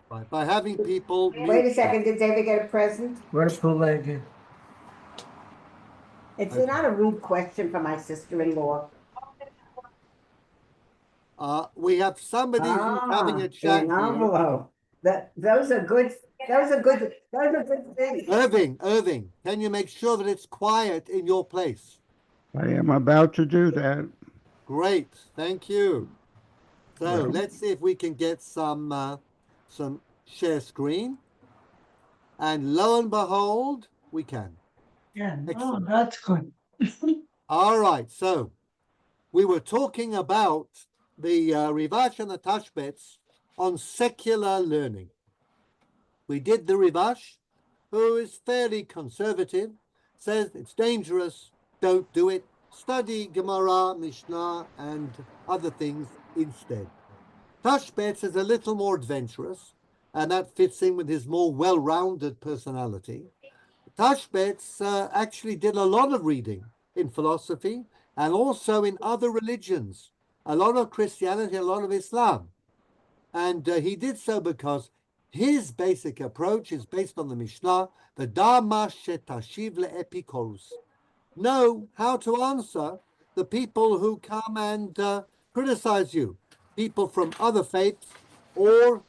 by having people. Wait a second. Did David get a present? Where's the leg? It's not a rude question for my sister-in-law. We have somebody who's having a chat an here. envelope. Those are good. Those are good things. Irving, can you make sure that it's quiet in your place? I am about to do that. Great, thank you. So let's see if we can get some share screen. And lo and behold, we can. Yeah, Excellent. that's good. All right, so we were talking about the Rivash and the Tashbetz on secular learning. We did the Rivash, who is fairly conservative, says it's dangerous, don't do it. Study Gemara, Mishnah, and other things instead. Tashbetz is a little more adventurous, and that fits in with his more well-rounded personality. Tashbetz actually did a lot of reading in philosophy and also in other religions, a lot of Christianity, a lot of Islam. And he did so because his basic approach is based on the Mishnah, the Dama shetashiv le'epikorus. Know how to answer the people who come and criticize you, people from other faiths or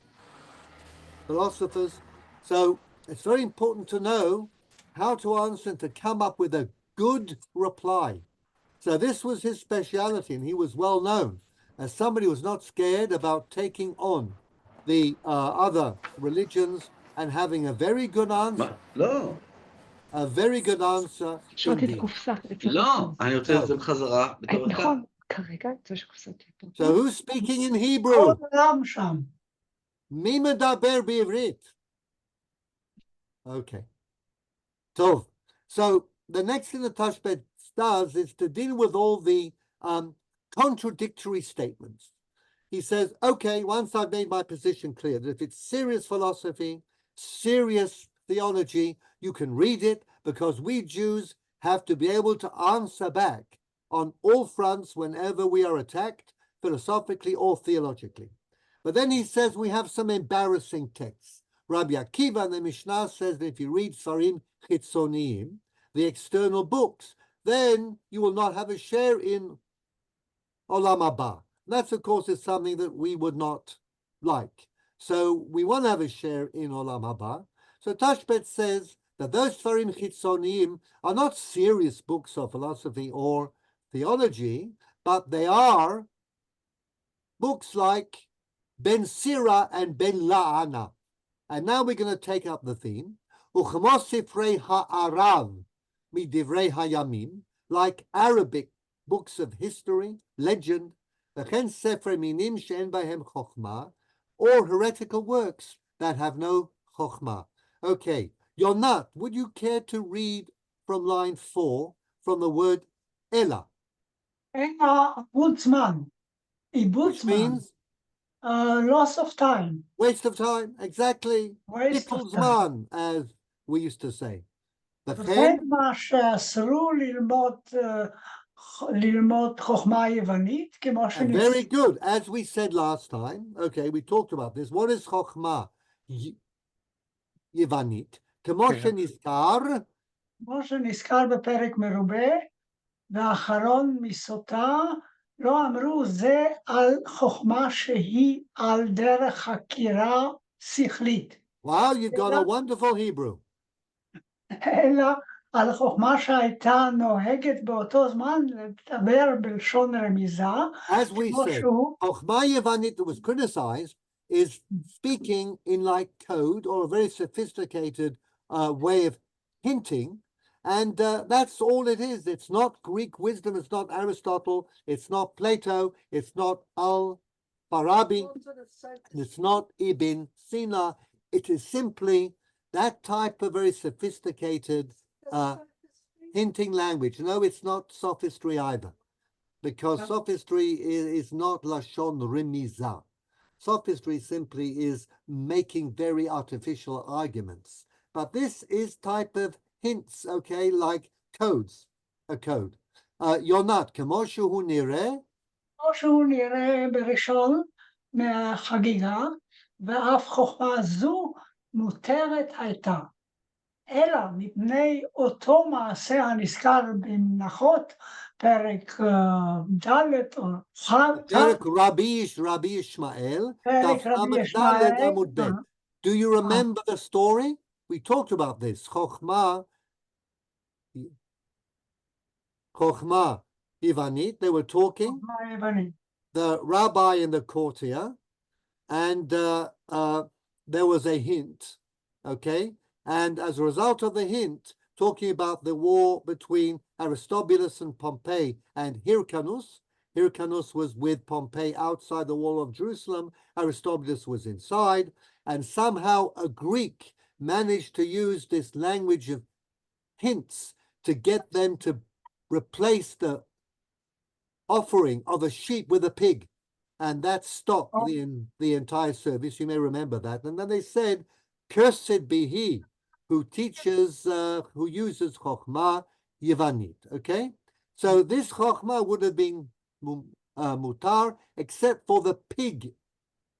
philosophers. So it's very important to know how to answer and to come up with a good reply. So this was his speciality, and he was well known as somebody who was not scared about taking on the other religions and having a very good answer. לא. A very good answer. indeed. לא, אני רוצה את זה בחזרה בתור אחד. So who's speaking in Hebrew? כולם שם. מי מדבר בעברית? Okay. So the next thing the Tashbetz does is to deal with all the contradictory statements. He says, okay, once I've made my position clear, that if it's serious philosophy, serious theology, you can read it, because we Jews have to be able to answer back on all fronts whenever we are attacked, philosophically or theologically. But then he says we have some embarrassing texts. Rabbi Akiva in the Mishnah says that if you read Sarim Chitzoniyim, the external books, then you will not have a share in Olam Haba. That, of course, is something that we would not like. So we want to have a share in Olam Haba. So Tashbetz says that those Sarim Chitzoniyim are not serious books of philosophy or theology, but they are books like Ben Sira and Ben La'ana. And now we're going to take up the theme. Uchemo Sifrei Ha'arav Midivrei Hayamim, like Arabic books of history, legend, V'chen Sefrei Minim She'en Bahem Chochma, or heretical works that have no Chochma. Okay, Yonat, would you care to read from line 4 from the word Ella? Ella, Woodsman. Which means loss of time. waste of time, exactly. Waste of time. Zman, as we used to say. וכן מה שאסרו ללמוד חוכמה יוונית, כמו Very good. As we said last time, okay, we talked about this. What is חוכמה יוונית? כמו שנזכר בפרק מרובה, והאחרון מסוטה, לא אמרו זה על חוכמה שהיא על דרך חקירה שכלית. Wow, you've got a wonderful Hebrew. אלא על חוכמה שהייתה נוהגת באותו זמן לדבר בלשון רמיזה. As we said, חוכמה יוונית that was criticized is speaking in like code or a very sophisticated way of hinting. And that's all it is. It's not Greek wisdom. It's not Aristotle. It's not Plato. It's not Al-Farabi. It's not Ibn Sina. It is simply that type of very sophisticated hinting language. No, it's not sophistry either, because sophistry is not Lashon Rimiza. Sophistry simply is making very artificial arguments. But this is type of hints, okay, like codes, a code. Yonat, כמו שהוא נראה? כמו שהוא נראה בראשון מהחגיגה, ואף חוכמה זו מותרת הייתה. אלא מפני אותו מעשה הנזכר במנחות, פרק ד' או פרק רבי ישמעאל, פרק דף רבי ל"ד ישמעאל, עמוד ב'. Do you remember the story? We talked about this. Chochma Ivanit, they were talking, חוכמה יוונית. the rabbi in the court here, and there was a hint, okay? And as a result of the hint, talking about the war between Aristobulus and Pompey and Hyrcanus. Hyrcanus was with Pompey outside the wall of Jerusalem. Aristobulus was inside. And somehow a Greek managed to use this language of hints to get them to replace the offering of a sheep with a pig. And that stopped the entire service. You may remember that. And then they said, cursed be he who teaches, who uses Chochmah Yevanit. Okay? So this Chochmah would have been mutar, except for the pig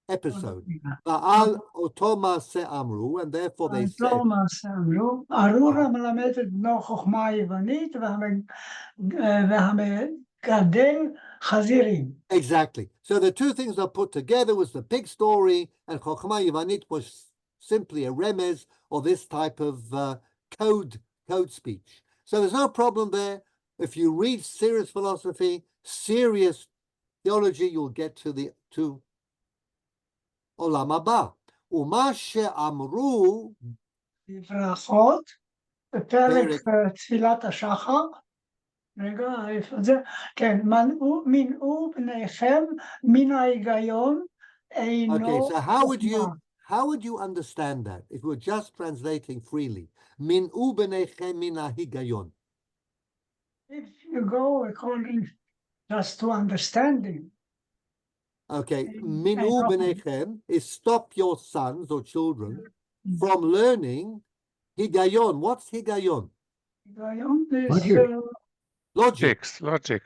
episode. Ba'al otoma se amru, and therefore they said, לא מעשה אמרו, ארורה מלמד את בנו חוכמה יוונית והמגדל חזירים. exactly. So the two things are put together was the pig story, and Chochmah Yevanit was simply a remez or this type of code speech. So there's no problem there. If you read serious philosophy, serious theology, you'll get to Olam Haba. Uma she'amru, בברכות, בפרק פרק. תפילת השחר. רגע, איפה זה? כן, מנעו בניכם מן ההיגיון אינו okay, so חוכמה. how would you understand that if we're just translating freely? Min'u b'nechem min higayon. If you go according just to understanding, Okay, And min'u often- b'nechem is stop your sons or children from learning higayon. What's higayon? היגיון is Logic. Logic.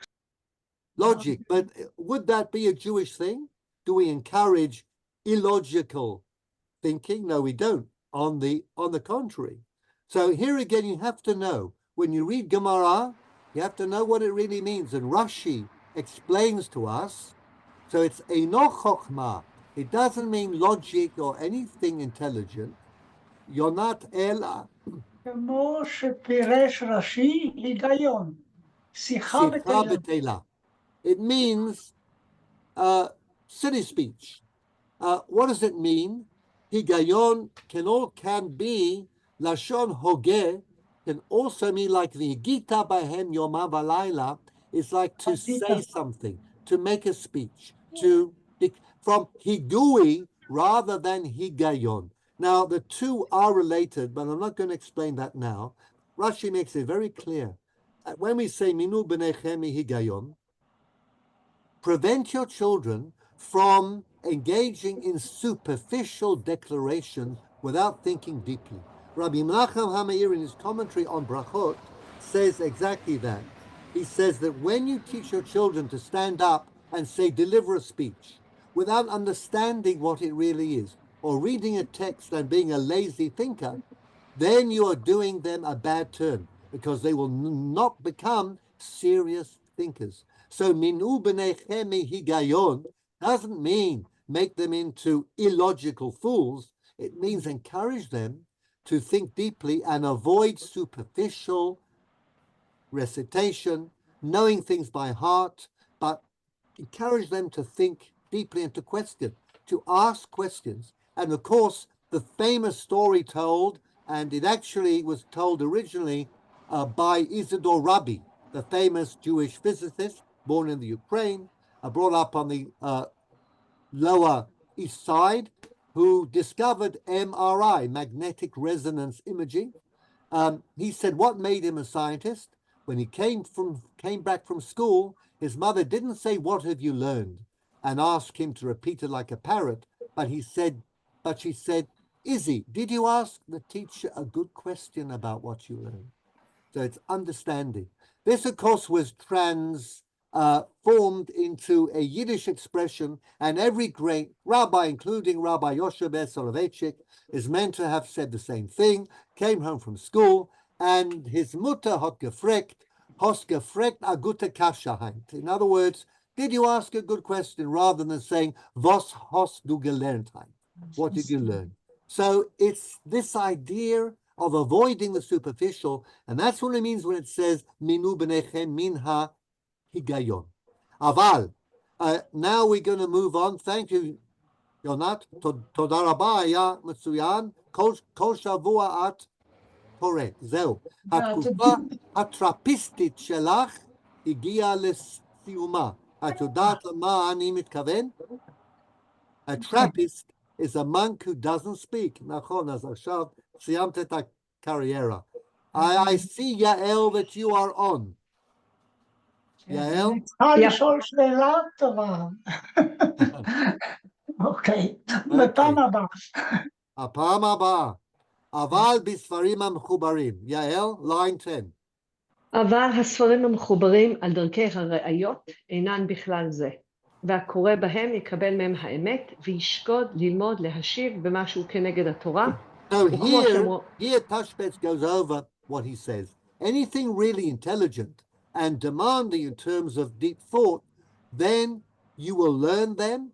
Logic. But would that be a Jewish thing? Do we encourage illogical thinking? No, we don't. On the contrary. So here again, you have to know, when you read Gemara, you have to know what it really means. And Rashi explains to us, so it's Eino Chochma. It doesn't mean logic or anything intelligent. You're not Ela. כמו שפירש רש"י, היגיון, שיחה Sikha בתהילה. b'teila. It means city speech. What does it mean? Higayon can be lashon hoge, can also mean like the Gita bahem yomav alayla, is like to say something, to make a speech, from higui rather than higayon. Now the two are related, but I'm not going to explain that now. Rashi makes it very clear. When we say minu b'nechem higayon, prevent your children from engaging in superficial declarations without thinking deeply. Rabbi Menachem HaMeir, in his commentary on Brachot, says exactly that. He says that when you teach your children to stand up and say, deliver a speech, without understanding what it really is, or reading a text and being a lazy thinker, then you are doing them a bad turn, because they will not become serious thinkers. So minu b'nechem higayon doesn't mean make them into illogical fools. It means encourage them to think deeply and avoid superficial recitation, knowing things by heart, but encourage them to think deeply and to question, to ask questions. And of course, the famous story told, and it actually was told originally by Isidore Rabbi, the famous Jewish physicist born in the Ukraine, brought up on the Lower East Side, who discovered MRI, magnetic resonance imaging. He said what made him a scientist. When he came back from school, his mother didn't say, "What have you learned?" and ask him to repeat it like a parrot, but she said, "Izzy, did you ask the teacher a good question about what you learned?" So it's understanding. This, of course, was formed into a Yiddish expression, and every great rabbi, including Rabbi Yoshe Ber Soloveitchik, is meant to have said the same thing, came home from school, and his Mutter hat gefragt, hast gefragt a gute Kasha heint. In other words, did you ask a good question, rather than saying, was hast du gelernt heint? What did you learn? So it's this idea of avoiding the superficial, and that's what it means when it says, Minu b'nechem min ha higayon. Aval. Now we're going to move on. Thank you, Yonat. Toda rabba היה מצוין. כל שבוע את קוראת. זהו. התקופה הטרפיסטית שלך הגיעה לסיומה. את יודעת למה אני מתכוון? A Trappist is a monk who doesn't speak. נכון, אז עכשיו סיימת את הקריירה. I see, Yael, that you are on. יעל? אני צריכה לשאול שאלה טובה. אוקיי, בפעם הבאה. הפעם הבאה. אבל בספרים המחוברים. יעל, line 10. אבל הספרים המחוברים על דרכי הראיות אינן בכלל זה, והקורא בהם יקבל מהם האמת וישקוד ללמוד להשיב במשהו כנגד התורה. So here Tashbetz goes over what he says. Anything really intelligent and demanding in terms of deep thought, then you will learn them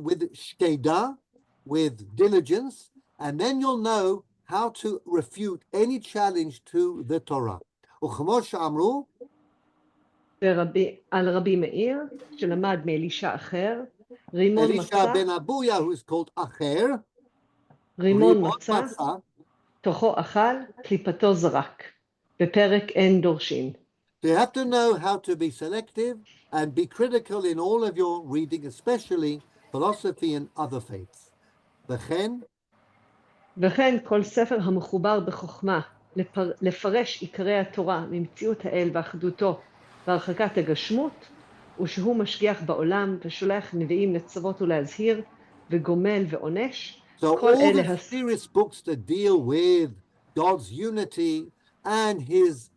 with shkeda, with diligence, and then you'll know how to refute any challenge to the Torah. וכמו שאמרו, על רבי מאיר, שלמד מאלישע אחר, רימון Elisha מצא, ben Abuya, who is called Acher, רימון מצא, תוכו אכל, קליפתו זרק. בפרק אין דורשין. So you have to know how to be selective and be critical in all of your reading, especially philosophy and other faiths. וכן כל ספר המחובר בחוכמה, לפרש עיקרי התורה ממציאות האל ואחדותו והרחקת הגשמות, ושהוא משגיח בעולם ושולח נביאים לצוות ולהזהיר וגומל ועונש. So all the serious books that deal with God's unity and his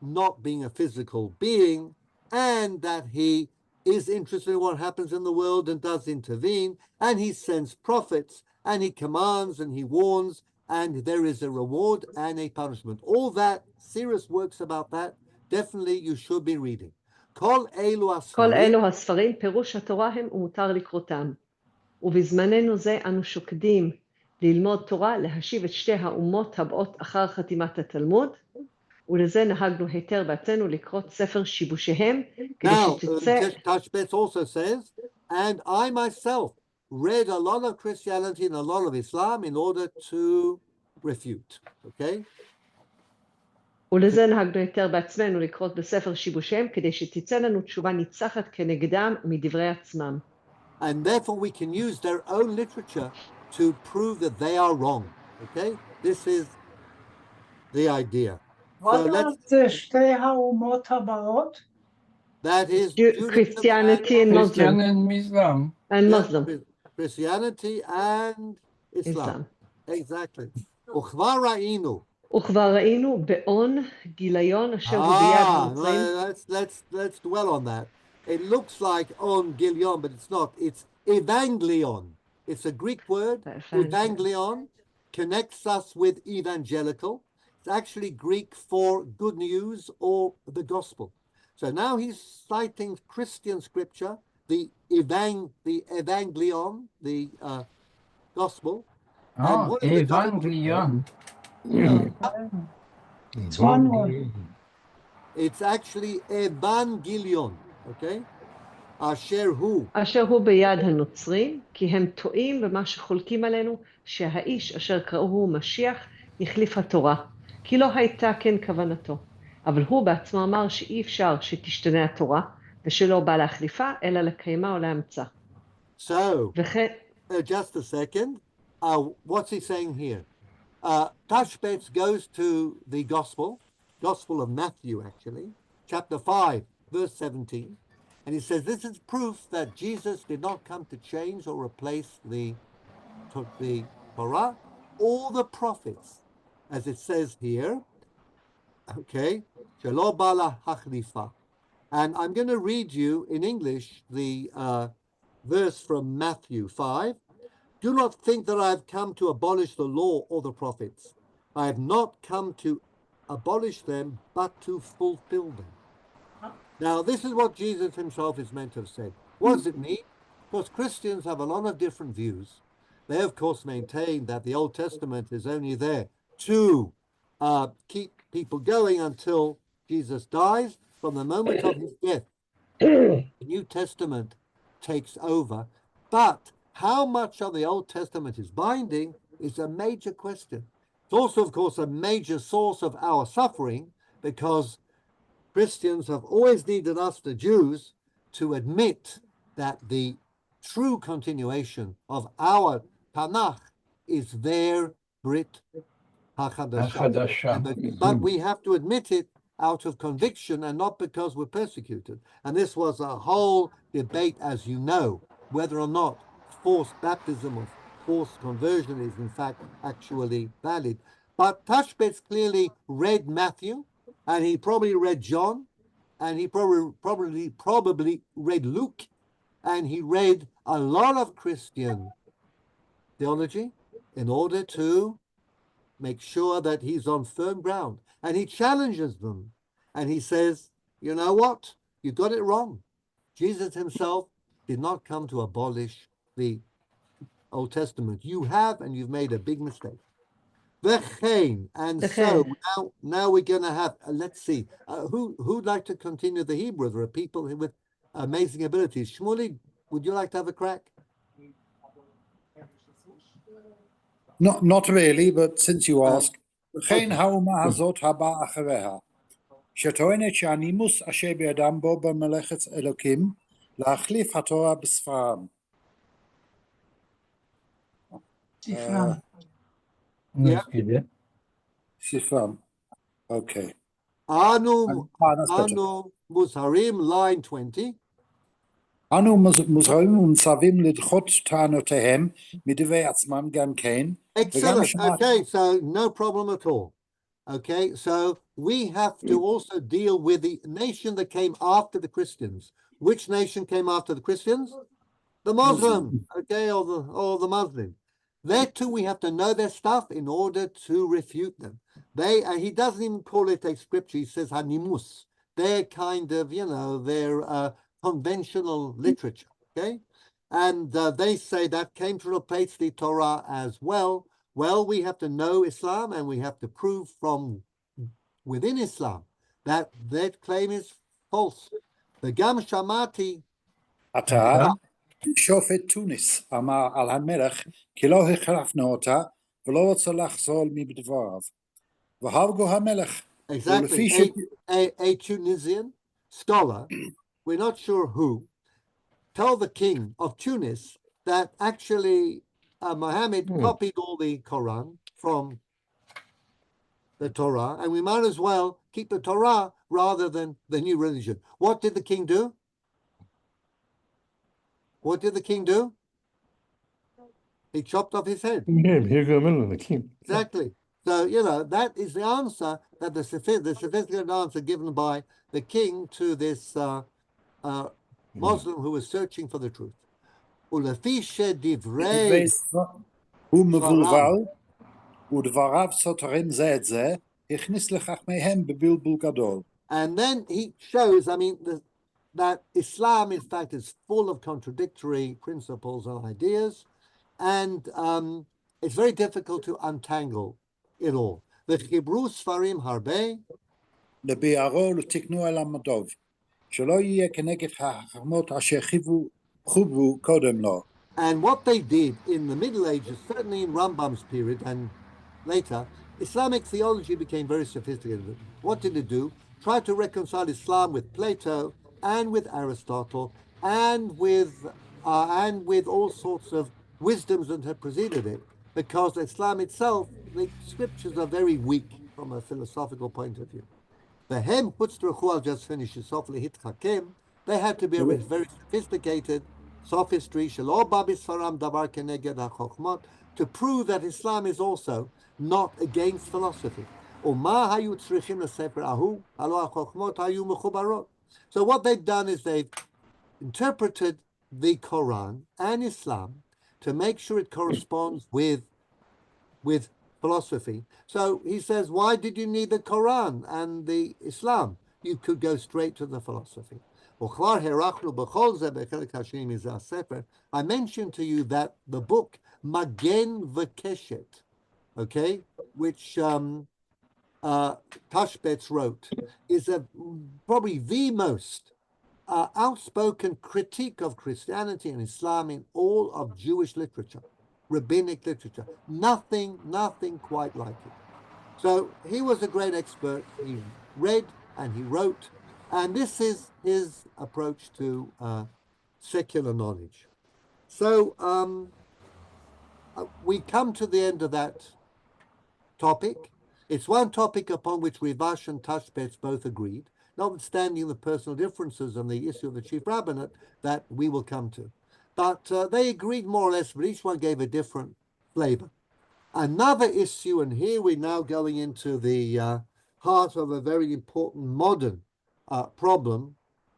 not being a physical being, and that he is interested in what happens in the world and does intervene, and he sends prophets, and he commands and he warns, and there is a reward and a punishment. All that, serious works about that, definitely you should be reading. כל אלו הספרים, פירוש התורה הם ומותר לקרותם. ובזמננו זה אנו שוקדים ללמוד תורה, להשיב את שתי האומות הבאות אחר חתימת התלמוד, ולזה נהגנו היתר בעצנו לקרות ספר שיבושיהם, כדי שתצא... Tashbetz also says, and I myself read a lot of Christianity and a lot of Islam in order to refute, okay? ולזה נהגנו היתר בעצמנו לקרות בספר שיבושיהם, כדי שתצא לנו תשובה ניצחת כנגדם מדברי עצמם. And therefore we can use their own literature to prove that they are wrong, okay? This is the idea. What are the שתי האומות הבאות? That is Christianity and Muslim. And Muslim. Christianity and Islam. Exactly. וכבר ראינו. וכבר ראינו בעון גיליון אשר הוא ביד הנוצרים. Let's dwell on that. It looks like on Gilion, but it's not. It's Evangelion. It's a Greek word. Evangelion connects us with evangelical. It's actually Greek for good news or the gospel. So now he's citing Christian scripture, the Evangelion, the gospel. Oh, Evangelion. It's one word. It's actually Evangelion, okay? אשר הוא ביד הנוצרים, כי הם טועים במה שחולקים עלינו, שהאיש אשר קראוהו משיח החליף התורה, כי לא הייתה כן כוונתו. אבל הוא בעצמו אמר שאי אפשר שתשתנה התורה, ושלא בא להחליפה, אלא לקיימה או לאמצע. So, just a second. What's he saying here? Tashbetz goes to the Gospel of Matthew, actually, chapter 5, verse 17, and he says this is proof that Jesus did not come to change or replace the Torah or the prophets, as it says here, okay, שלא בא להחליפה. And I'm going to read you in English the verse from Matthew 5. Do not think that I have come to abolish the law or the prophets. I have not come to abolish them, but to fulfill them. Now, this is what Jesus himself is meant to have said. What does it mean? Because Christians have a lot of different views. They, of course, maintain that the Old Testament is only there to keep people going until Jesus dies. From the moment of his death, the New Testament takes over. But how much of the Old Testament is binding is a major question. It's also, of course, a major source of our suffering, because Christians have always needed us, the Jews, to admit that the true continuation of our Tanakh is their Brit HaChadashah. But we have to admit it out of conviction and not because we're persecuted. And this was a whole debate, as you know, whether or not forced baptism or forced conversion is in fact actually valid. But Tashbetz clearly read Matthew, and he probably read John, and he probably read Luke, and he read a lot of Christian theology in order to make sure that he's on firm ground. And he challenges them, and he says, you know what? You got it wrong. Jesus himself did not come to abolish the Old Testament. You have, and you've made a big mistake. And so now we're going to have, let's see, who'd like to continue the Hebrew? There are people with amazing abilities. Shmuley, would you like to have a crack? Not really, but since you ask, וכן האומה הזאת הבאה אחריה, שטוענת שהנימוס אשר בידם בו במלאכת אלוקים, להחליף התורה בספרם. ספרם. ספרם, okay. Anu Muzharim, line 20. אנו מוזהרים ומצווים לדחות טענותיהם מדברי עצמם גם כן. Excellent. Okay, so no problem at all. Okay, so we have to also deal with the nation that came after the Christians. Which nation came after the Christians? The Muslim, okay, or the Muslim. There too, we have to know their stuff in order to refute them. He doesn't even call it a scripture. He says hanimus. They're kind of, they're conventional literature, okay? And they say that came to replace the Torah as well. Well, we have to know Islam, and we have to prove from within Islam that that claim is false. וגם שמעתי. עתה, שופט תוניס אמר על המלך כי לא החלפנו אותה ולא רוצה לחזור מדבריו. והרגו המלך. Exactly. A Tunisian scholar, we're not sure who, told the king of Tunis that actually Muhammad copied all the Quran from the Torah, and we might as well keep the Torah rather than the new religion. What did the king do? What did the king do? He chopped off his head. Exactly. So, that is the answer, that the sophisticated answer given by the king to this Muslim who was searching for the truth. הוא מבולבל, ודבריו סותרים זה את זה, הכניס לחכמיהם בבלבול גדול. And then he shows, that Islam, in fact, is full of contradictory principles and ideas, and it's very difficult to untangle it all. וחיברו ספרים הרבה. לביארו לתקנו אל המדוב, שלא יהיה כנגד החכמות אשר חובו קודם לו. And what they did in the Middle Ages, certainly in Rambam's period and later, Islamic theology became very sophisticated. What did it do? Try to reconcile Islam with Plato and with Aristotle and with all sorts of wisdoms that had preceded it, because Islam itself, the scriptures are very weak from a philosophical point of view. Behem Hutztrachu, just finished softly hit Hakem. They had to be very sophisticated sophistry, to prove that Islam is also not against philosophy. So So what they've done is they've interpreted the Quran and Islam to make sure it corresponds with philosophy. So he says, why did you need the Quran and the Islam? You could go straight to the philosophy. I mentioned to you that the book Magen V'Keshet, okay, which Tashbetz wrote, is probably the most outspoken critique of Christianity and Islam in all of Jewish literature, rabbinic literature. Nothing quite like it. So he was a great expert. He read and he wrote, and this is his approach to secular knowledge. So we come to the end of that topic. It's one topic upon which Rivash and Tashbetz both agreed, notwithstanding the personal differences on the issue of the chief rabbinate that we will come to. But they agreed more or less, but each one gave a different flavor. Another issue, and here we're now going into the heart of a very important modern problem,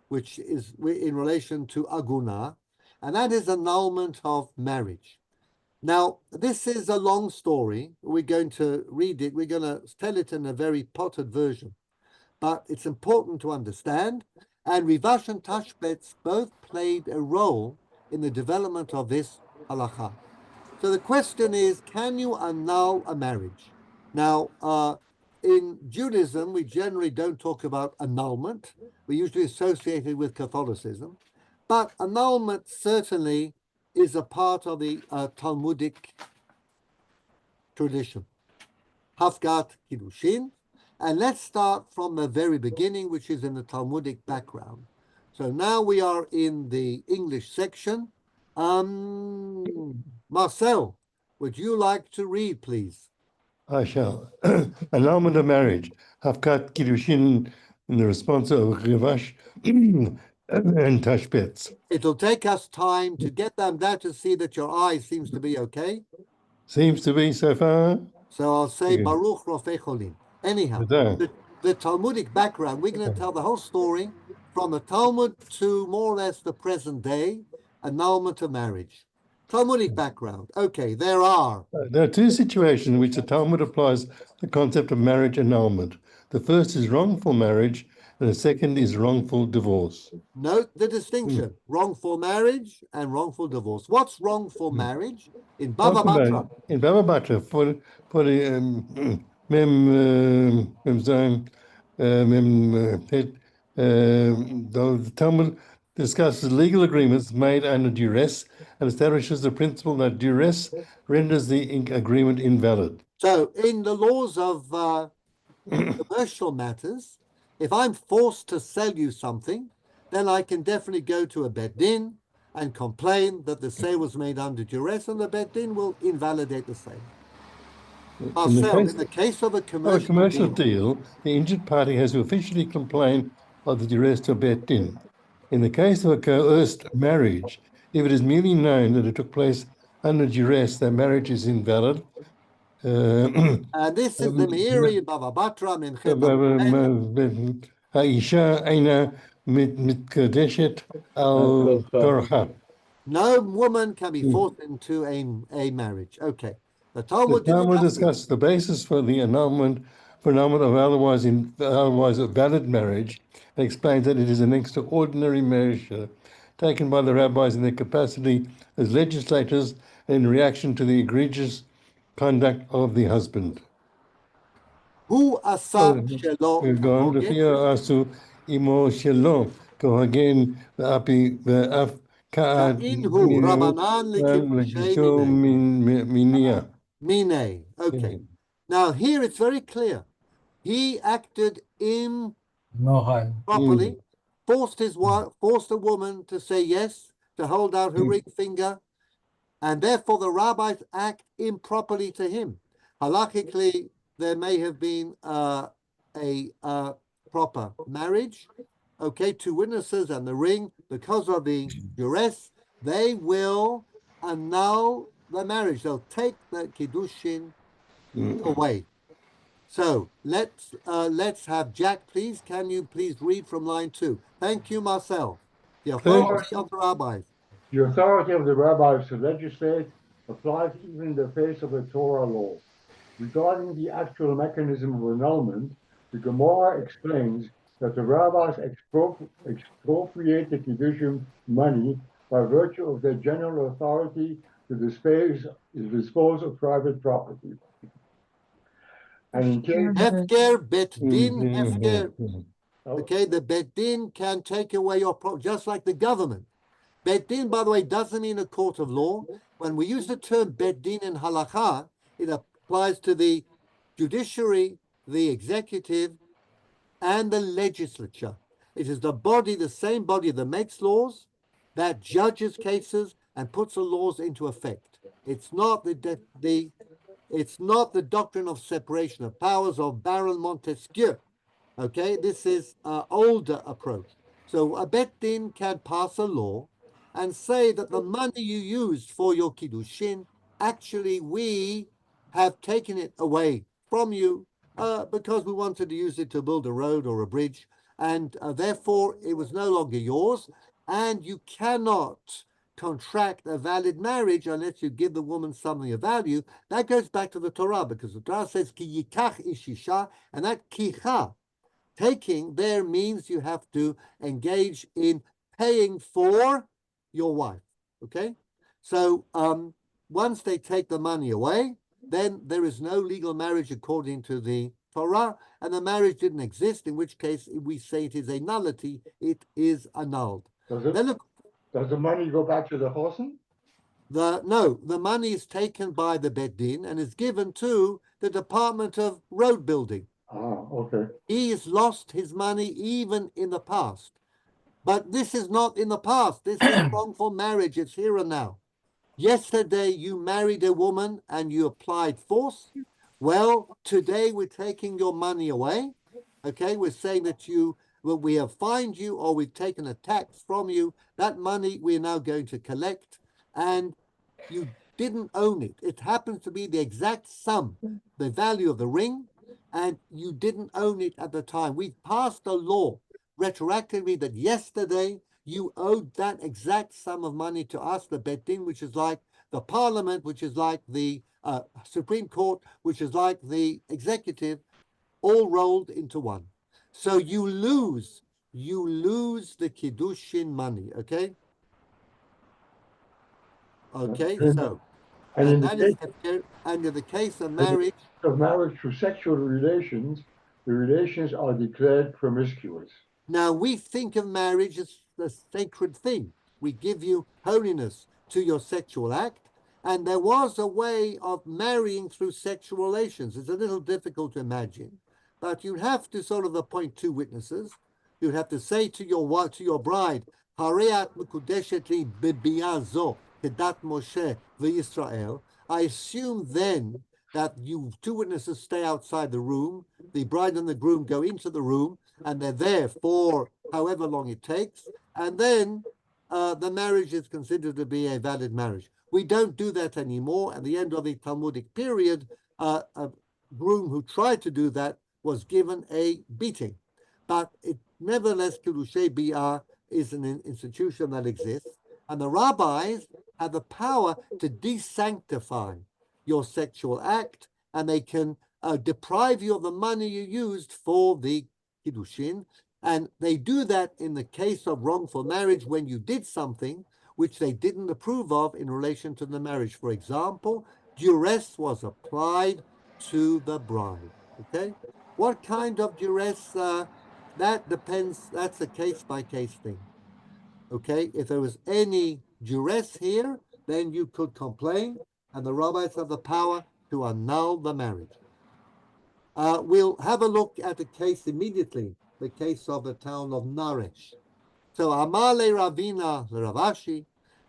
which is in relation to aguna, and that is annulment of marriage. Now, this is a long story. We're going to read it. We're going to tell it in a very potted version. But it's important to understand. And Rivash and Tashbetz both played a role in the development of this halakha. So the question is, can you annul a marriage? Now, in Judaism, we generally don't talk about annulment. We usually associate it with Catholicism. But annulment certainly is a part of the Talmudic tradition. Hafgat Kiddushin. And let's start from the very beginning, which is in the Talmudic background. So now we are in the English section. Marcel, would you like to read, please? I shall. Annulment of marriage. Hafkat Kiddushin in the Responsa of Rivash and Tashbetz. It'll take us time to get them there to see that your eye seems to be okay. Seems to be so far. So I'll say Baruch Rofei Cholim. Anyhow, the Talmudic background, we're going to tell the whole story from the Talmud to more or less the present day, annulment of marriage. Talmudic background. Okay, there are two situations in which the Talmud applies the concept of marriage annulment. The first is wrongful marriage, and the second is wrongful divorce. Note the distinction, wrongful marriage and wrongful divorce. What's wrongful marriage? In Baba Batra. In Baba Batra, for the the Talmud discusses legal agreements made under duress and establishes the principle that duress renders the agreement invalid. So in the laws of commercial matters, if I'm forced to sell you something, then I can definitely go to a Beit Din and complain that the sale was made under duress, and the Beit Din will invalidate the sale. Marcel, in the case of a commercial deal, the injured party has to officially complain of the duress to a Beit Din. In the case of a coerced marriage, if it is merely known that it took place under duress, that marriage is invalid. And this is the Meiri Baba Batra Menchet. Ha'isha eina mitkadeshet al korcha. No woman can be forced into a marriage. Okay. The Talmud discusses the basis for the annulment of otherwise a valid marriage, and explains that it is an extraordinary measure taken by the rabbis in their capacity as legislators in reaction to the egregious conduct of the husband. Hu asa shelo asu imo shelo kohagen v'api v'af ka'inhu rabanan minia. Mine. Okay. Now here it's very clear. He acted improperly, forced a woman to say yes, to hold out her ring finger, and therefore the rabbis act improperly to him. Halachically, there may have been a proper marriage, okay, two witnesses and the ring. Because of the duress, they will annul the marriage. They'll take the kiddushin away. So let's have Jack, please. Can you please read from line 2? Thank you, Marcel. The authority of the rabbis. The authority of the rabbis to legislate applies even in the face of a Torah law. Regarding the actual mechanism of annulment, the Gemara explains that the rabbis expropriate the Kiddushin money by virtue of their general authority to dispose of private property. And in case Hefker, bet din, hefker. Oh, Okay, the bet din can take away your property, just like the government. Bet din, by the way, doesn't mean a court of law. When we use the term bet din in halakha, it applies to the judiciary, the executive, and the legislature. It is the body, the same body that makes laws, that judges cases and puts the laws into effect. It's not it's not the doctrine of separation of powers of Baron Montesquieu. Okay, this is an older approach. So a bet din can pass a law and say that the money you used for your kiddushin, actually we have taken it away from you because we wanted to use it to build a road or a bridge, and therefore it was no longer yours, and you cannot contract a valid marriage unless you give the woman something of value. That goes back to the Torah, because the Torah says ki yikach ish isha, and that kicha, taking, there means you have to engage in paying for your wife. Okay, so once they take the money away, then there is no legal marriage according to the Torah, and the marriage didn't exist, in which case we say it is a nullity, it is annulled. Does the money go back to the chosen? No, the money is taken by the Bet Din and is given to the Department of Road Building. Ah, okay. He has lost his money even in the past. But this is not in the past. This is wrongful marriage. It's here and now. Yesterday, you married a woman and you applied force. Well, today we're taking your money away. Okay, we're saying that we have fined you or we've taken a tax from you. That money we're now going to collect, and you didn't own it. It happens to be the exact sum, the value of the ring, and you didn't own it at the time. We've passed a law retroactively that yesterday you owed that exact sum of money to us, the Bet Din, which is like the parliament, which is like the Supreme Court, which is like the executive, all rolled into one. So you lose the Kiddushin money, okay? Okay, so, and that is under the case of marriage. Of marriage through sexual relations, the relations are declared promiscuous. Now, we think of marriage as a sacred thing. We give you holiness to your sexual act, and there was a way of marrying through sexual relations. It's a little difficult to imagine, but you'd have to sort of appoint two witnesses. You'd have to say to your bride, "Hareat mekudeshet li b'biyah zo kedat Moshe v'Yisrael." I assume then that you two witnesses stay outside the room. The bride and the groom go into the room, and they're there for however long it takes, and then the marriage is considered to be a valid marriage. We don't do that anymore. At the end of the Talmudic period, a groom who tried to do that was given a beating. But nevertheless, Kiddushay Biyah is an institution that exists, and the rabbis have the power to desanctify your sexual act, and they can deprive you of the money you used for the Kiddushin. And they do that in the case of wrongful marriage when you did something which they didn't approve of in relation to the marriage. For example, duress was applied to the bride. Okay, what kind of duress? That depends. That's a case-by-case thing. Okay, if there was any duress here, then you could complain, and the rabbis have the power to annul the marriage. We'll have a look at the case immediately, the case of the town of Naresh. So, Amale Ravina Ravashi,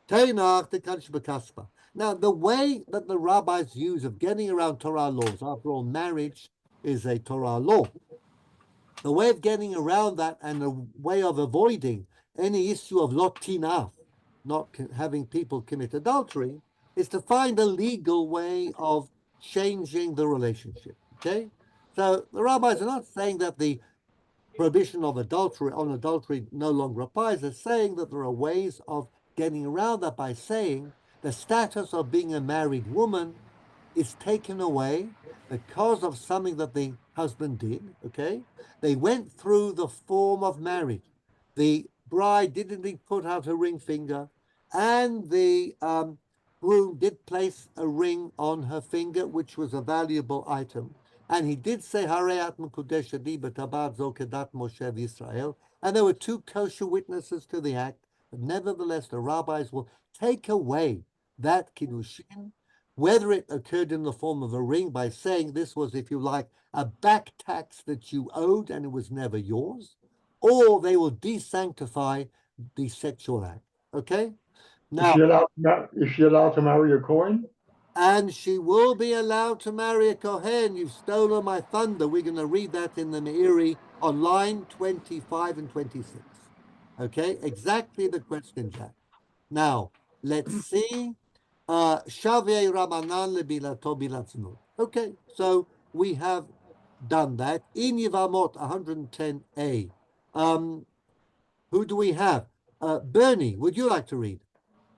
Teinach the Kaddish B'Kaspa. Now, the way that the rabbis use of getting around Torah laws, after all, marriage is a Torah law. The way of getting around that and a way of avoiding any issue of lot tinaf, not having people commit adultery, is to find a legal way of changing the relationship. Okay? So the rabbis are not saying that the prohibition of adultery no longer applies. They're saying that there are ways of getting around that by saying the status of being a married woman is taken away because of something that the husband did, okay? They went through the form of marriage. The bride didn't put out her ring finger, and the groom did place a ring on her finger, which was a valuable item. And he did say, Hareat Mekudesh Adi B'tabad Zo Kedat Moshe Israel. And there were two kosher witnesses to the act. But nevertheless, the rabbis will take away that kiddushin, whether it occurred in the form of a ring by saying this was, if you like, a back tax that you owed and it was never yours, or they will desanctify the sexual act. Okay? Now, Is she allowed to marry a Kohen? and she will be allowed to marry a Kohen. You've stolen my thunder. We're going to read that in the Meiri on line 25 and 26. Okay, exactly the question, Jack. Now, let's see. Shavei Ramanan lebilato bilatznu. Okay, so we have done that. In Yevamot 110a. Who do we have? Bernie, would you like to read?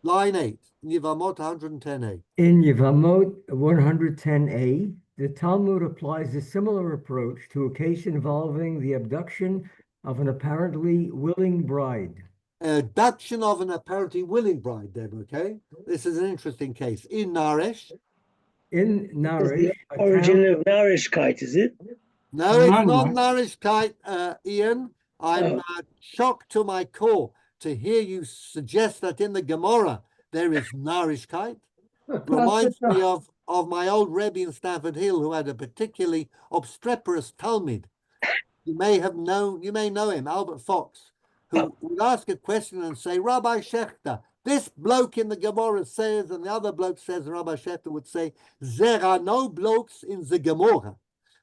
Line 8, Yevamot 110a. In Yevamot 110a, the Talmud applies a similar approach to a case involving the abduction of an apparently willing bride. Abduction of an apparently willing bride, Deb, okay? This is an interesting case. In Naresh. In Naresh, origin of Narishkeit, is it? No, it's not Narishkeit, Ian. I'm shocked to my core to hear you suggest that in the Gemara there is Narishkeit. Reminds me of my old Rebbe in Stafford Hill, who had a particularly obstreperous Talmud. You may know him, Albert Fox, who would ask a question and say, Rabbi Shechter, this bloke in the Gemara says, and the other bloke says, and Rabbi Shechter would say, there are no blokes in the Gemara.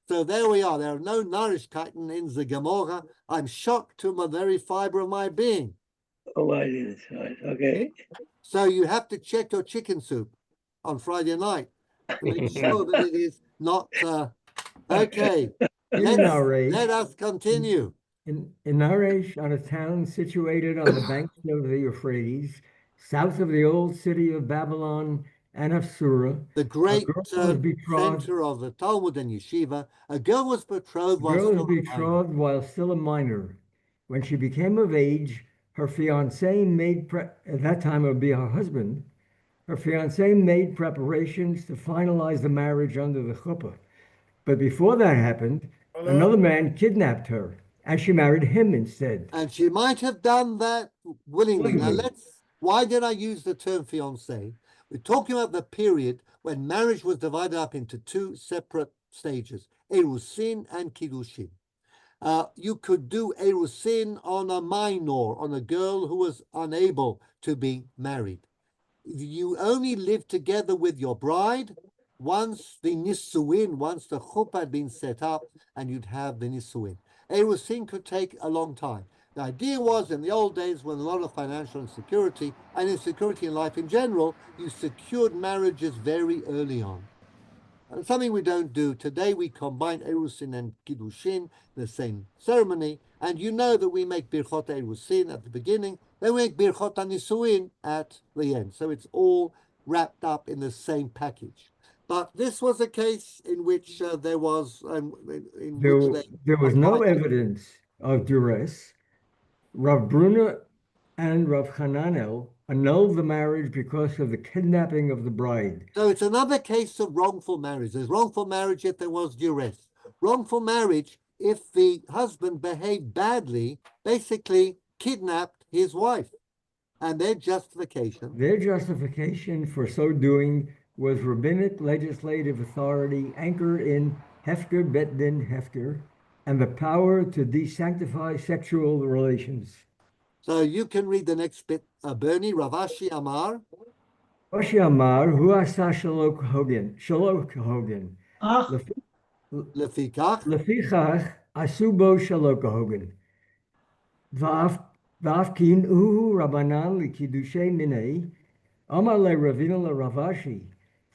So there we are. There are no Narishkeiten in the Gemara. I'm shocked to my very fiber of my being. Oh, I did. Right. Okay. So you have to check your chicken soup on Friday night to make sure that it is not okay. Let us continue. In Naresh, on a town situated on the banks of the Euphrates, south of the old city of Babylon and of Surah, the great center of the Talmud and Yeshiva, a girl was betrothed while still a minor. When she became of age, her fiancé made, at that time it would be her husband, her fiancé made preparations to finalize the marriage under the chuppah. But before that happened, another man kidnapped her, and she married him instead. And she might have done that willingly. Now why did I use the term fiancé? We're talking about the period when marriage was divided up into two separate stages, Erusin and Kiddushin. You could do Erusin on a minor, on a girl who was unable to be married. You only live together with your bride once the Nisuin, once the chuppah had been set up, and you'd have the Nisuin. Erusin could take a long time. The idea was, in the old days, when a lot of financial insecurity and insecurity in life in general, you secured marriages very early on. And something we don't do. Today we combine Erusin and Kiddushin, the same ceremony, and you know that we make Birchot Erusin at the beginning, then we make Birchot Nisuin at the end. So it's all wrapped up in the same package. But this was a case in which there was no evidence of duress. Rav Bruna and Rav Hananel annulled the marriage because of the kidnapping of the bride. So it's another case of wrongful marriage. There's wrongful marriage if there was duress. Wrongful marriage if the husband behaved badly, basically kidnapped his wife. And their justification for so doing was rabbinic legislative authority anchored in Hefker Bet Din Hefker, and the power to desanctify sexual relations. So you can read the next bit, Bernie. Ravashi Amar. Rashi Amar, Hu Asa Shalok Hogan. Lefikach Asubo Shalok Hogan. Vafkin Uhu Rabbanan Likidushe Minei. Amar Le Ravina Le Ravashi.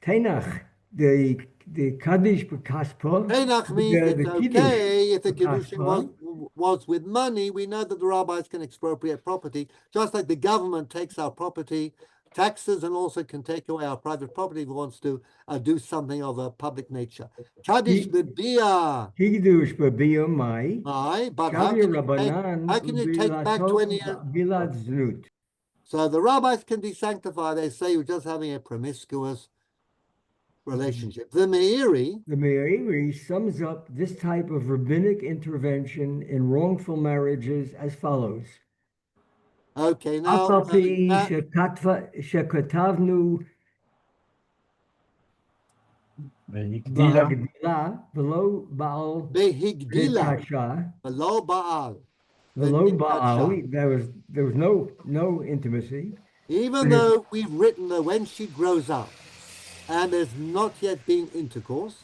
Tenach, the the Kaddish B'Kaspa, Einach means the it's Kiddush okay if the Kiddushin B'Kaspa, was with money. We know that the rabbis can expropriate property, just like the government takes our property, taxes, and also can take away our private property if it wants to do something of a public nature. Kaddish b'biyah. Kiddush B'Biyomai, Aye, but Shavya Rabbanan, how can you take back 20 years? Bilad Znut. So the rabbis can be sanctified. They say you're just having a promiscuous relationship. The Meiri sums up this type of rabbinic intervention in wrongful marriages as follows. Okay, now Shekatavnu Bahagdila below Baal Behigdila, below Baal. Below Baal, there was no intimacy. Even though we've written that when she grows up and there's not yet been intercourse,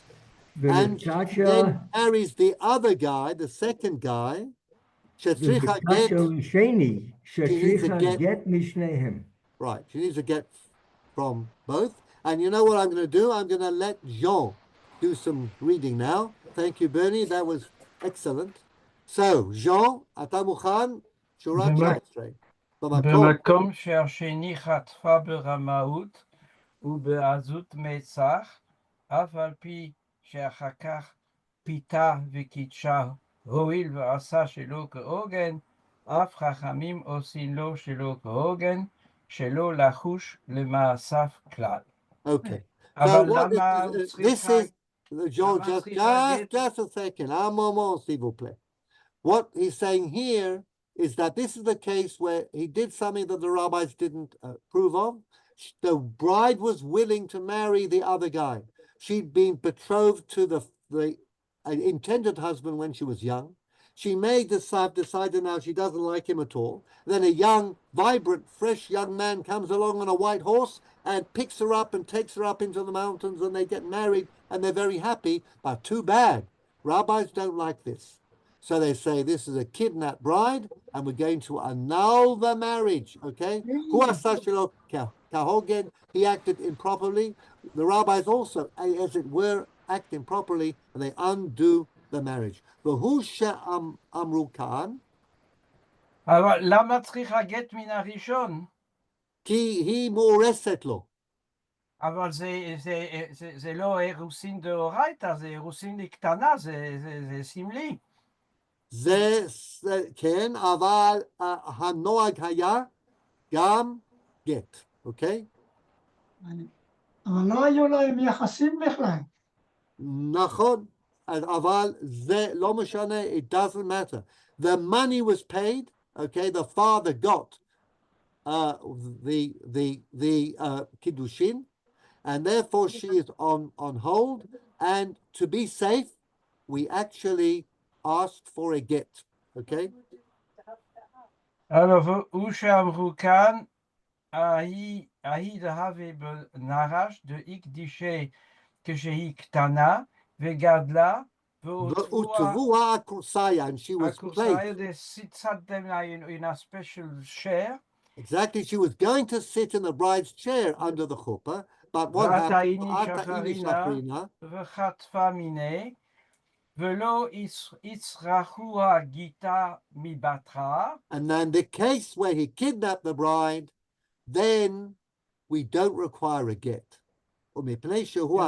and she then marries the other guy, the second guy, she needs a get. Right, she needs a get from both. And you know what I'm going to do? I'm going to let Jean do some reading now. Thank you, Bernie. That was excellent. So, Jean, אתה מוכן? שורה 19. במקום שהשני חטפה ברמאות ובעזות מצח, אף על פי שאחר כך פיתה וקידשה, הואיל ועשה שלא כהוגן, אף חכמים עושים לו שלא כהוגן, שלא לחוש למעשיו כלל. Okay. אבל So למה this is, Jean, just a second. Un moment, s'il vous plaît. What he's saying here is that this is the case where he did something that the rabbis didn't approve of. The bride was willing to marry the other guy. She'd been betrothed to the intended husband when she was young. She decided now she doesn't like him at all. Then a young, vibrant, fresh young man comes along on a white horse and picks her up and takes her up into the mountains, and they get married and they're very happy. But too bad, rabbis don't like this. So they say this is a kidnapped bride and we're going to annul the marriage, okay? He acted improperly. The rabbis also, as it were, act improperly, and they undo the marriage. והוא שאמרו כאן, אבל למה צריכה גט מן הראשון? כי היא מאורסת לו. אבל זה לא אירוסין דאורייתא, זה אירוסין לקטנה, זה סמלי. זה, כן, אבל הנוהג היה גם גט, אוקיי? אבל לא היו להם יחסים בכלל. נכון, אבל זה לא משנה, it doesn't matter. The money was paid, okay, the father got the kiddushin, and therefore she is on hold, and to be safe, we actually asked for a get, okay? Alors, הוא שאמרו כאן, ההיא דהווה בנרש דאיקדישי כשהיא קטנה וגדלה, והוטבוה הכורסיה, and she was placed. They sat them in a special chair. Exactly, she was going to sit in the bride's chair under the chuppah, but what happened? וחטפה מיני, ולא יצרכוה גיטה מבטרה. And then the case where he kidnapped the bride, then we don't require a get. ומפני שהוא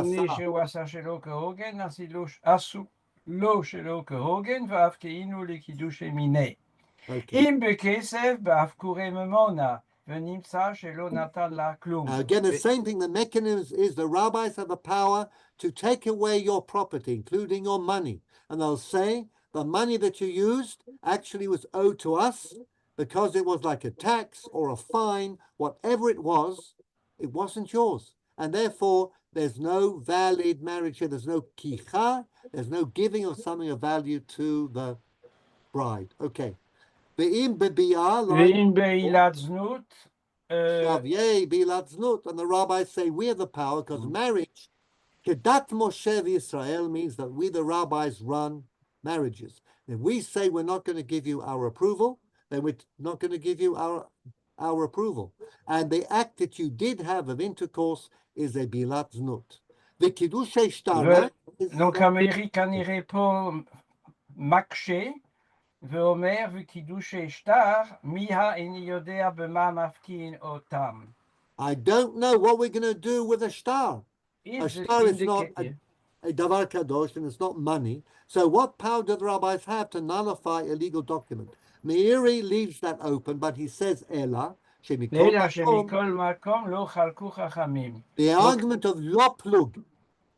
עשה שלא כהוגן, עשו לו שלא כהוגן, ואף כאילו לקידושי מיני. אם בכסף, באף קורא ממונה, ונמצא שלא נתן לה כלום. Again, the same thing, the mechanism is the rabbis have the power to take away your property, including your money. And they'll say, the money that you used actually was owed to us because it was like a tax or a fine, whatever it was, it wasn't yours. And therefore, there's no valid marriage here. There's no kicha. There's no giving of something of value to the bride. Okay. Ve'im bebi'ah. Ve'im be'ilat znut. Be'ilat znut. And the rabbis say, we have the power because marriage, kedat Moshe Israel, means that we, the rabbis, run marriages. If we say we're not going to give you our approval, then we're not going to give you our approval. And the act that you did have of intercourse is a bilat znut. וקידושי שטר. Donc, Amérique כנראה פה מקשה, ואומר וקידושי שטר, מי איני יודע במה מפקיעין אותם. I don't know what we're going to do with a star. A star is not a davar kadosh, and it's not money. So what power do the rabbis have to nullify a legal document? Meiri leaves that open, but he says Ela. The argument of Loplug.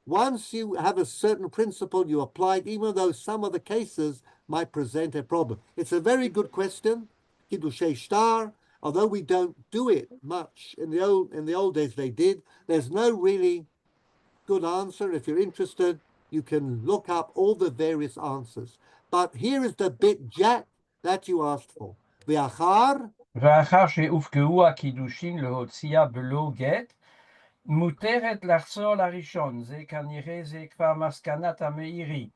Once you have a certain principle, you apply it, even though some of the cases might present a problem. It's a very good question. Kiddushei shtar, although we don't do it much in the old days, they did. There's no really good answer. If you're interested, you can look up all the various answers. But here is the bit, Jack, that you asked for. ואחר שהופקעו הקידושים להוציאה בלא גט, מותרת לחזור לראשון. זה כנראה זה כבר מסקנת המאירי.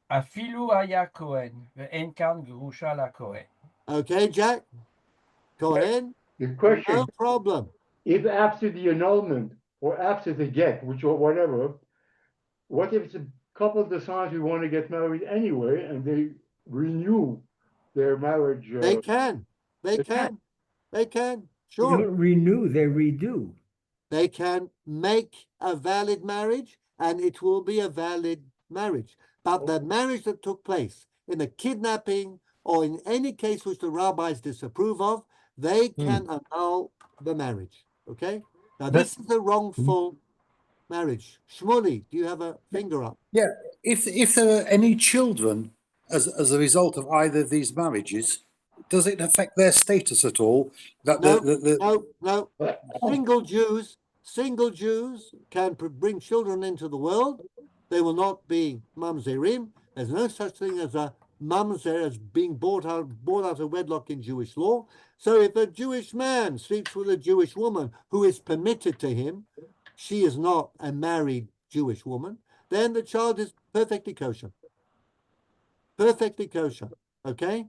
אפילו היה כהן, ואין כאן גרושה לכהן. Okay, Jack? Cohen? The question, no problem. If after the annulment or after the get, which or whatever, what if it's a couple decides we want to get married anyway and they renew their marriage? They can. They can. They can. Sure. They don't renew, they redo. They can make a valid marriage and it will be a valid marriage. But the marriage that took place in a kidnapping or in any case which the rabbis disapprove of, they can annul the marriage. Okay? Now, this is a wrongful marriage. Shmuley, do you have a finger up? Yeah. If there are any children as a result of either of these marriages, does it affect their status at all? That No. Single Jews can bring children into the world. They will not be mamzerim. There's no such thing as a mamzer as being brought out of wedlock in Jewish law. So if a Jewish man sleeps with a Jewish woman who is permitted to him, she is not a married Jewish woman, then the child is perfectly kosher. Perfectly kosher. Okay?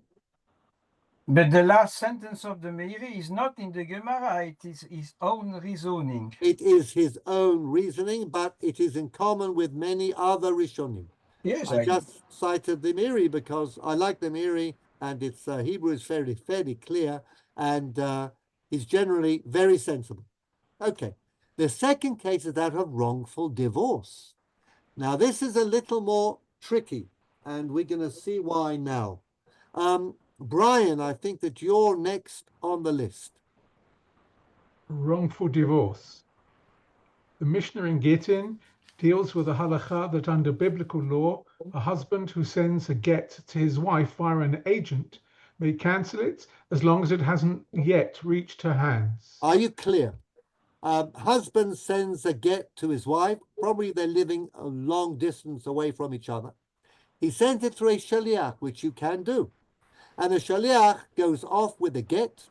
But the last sentence of the Meiri is not in the Gemara, it is his own reasoning. It is his own reasoning, but it is in common with many other Rishonim. Yes, I just cited the Meiri because I like the Meiri, and its Hebrew is fairly clear, and is generally very sensible. Okay. The second case is that of wrongful divorce. Now, this is a little more tricky, and we're going to see why now. Brian, I think that you're next on the list. Wrongful divorce. The Mishnah in Gittin deals with a halacha that under biblical law, a husband who sends a get to his wife via an agent may cancel it as long as it hasn't yet reached her hands. Are you clear? Husband sends a get to his wife. Probably they're living a long distance away from each other. He sends it through a shaliach, which you can do. And the shaliach goes off with the get,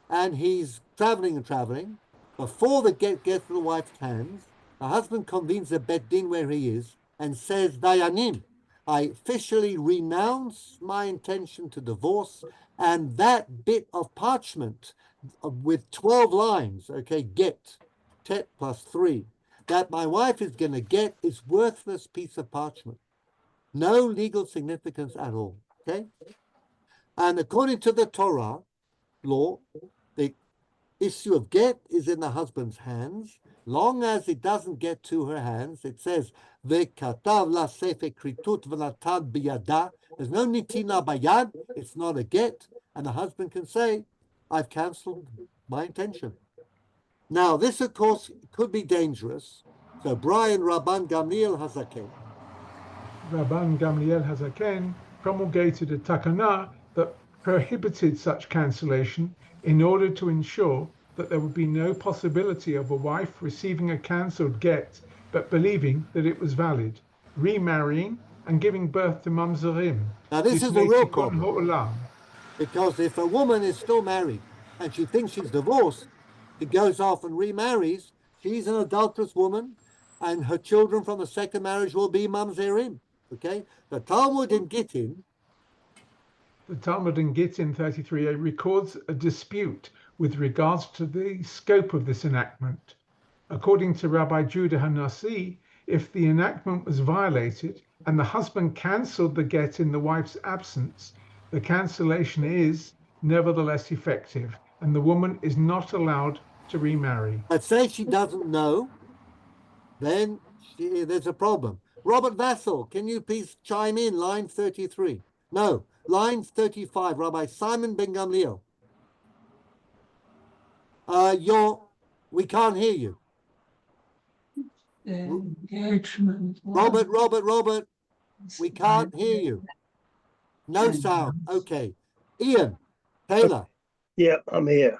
and he's traveling. Before the get gets to the wife's hands, the husband convenes the bet din where he is and says, Dayanim, I officially renounce my intention to divorce, and that bit of parchment with 12 lines, okay, get, tet plus 3, that my wife is going to get is worthless piece of parchment. No legal significance at all, okay? And according to the Torah law, the issue of get is in the husband's hands. Long as it doesn't get to her hands, it says, Ve'katav la sefer kritut v'natan biyada. There's no nitina bayad. It's not a get. And the husband can say, I've cancelled my intention. Now, this, of course, could be dangerous. So, Brian Rabban Gamliel Hazaken. Rabban Gamliel Hazaken promulgated a takana that prohibited such cancellation in order to ensure that there would be no possibility of a wife receiving a cancelled get but believing that it was valid, remarrying and giving birth to mamzerim. Now this is a real problem, because if a woman is still married and she thinks she's divorced, she goes off and remarries, she's an adulterous woman, and her children from the second marriage will be mamzerim. Okay? The Talmud in Gittin, the Talmud in Gittin 33a records a dispute with regards to the scope of this enactment. according to Rabbi Judah Hanassi, if the enactment was violated and the husband cancelled the get in the wife's absence, the cancellation is nevertheless effective, and the woman is not allowed to remarry. But say she doesn't know, then there's a problem. Robert Vassell, can you please chime in? Line 33. No, line 35. Rabbi Simon Ben Gamliel. We can't hear you. Robert, we can't hear you. No sound. Okay. Ian, Taylor. Yeah, I'm here.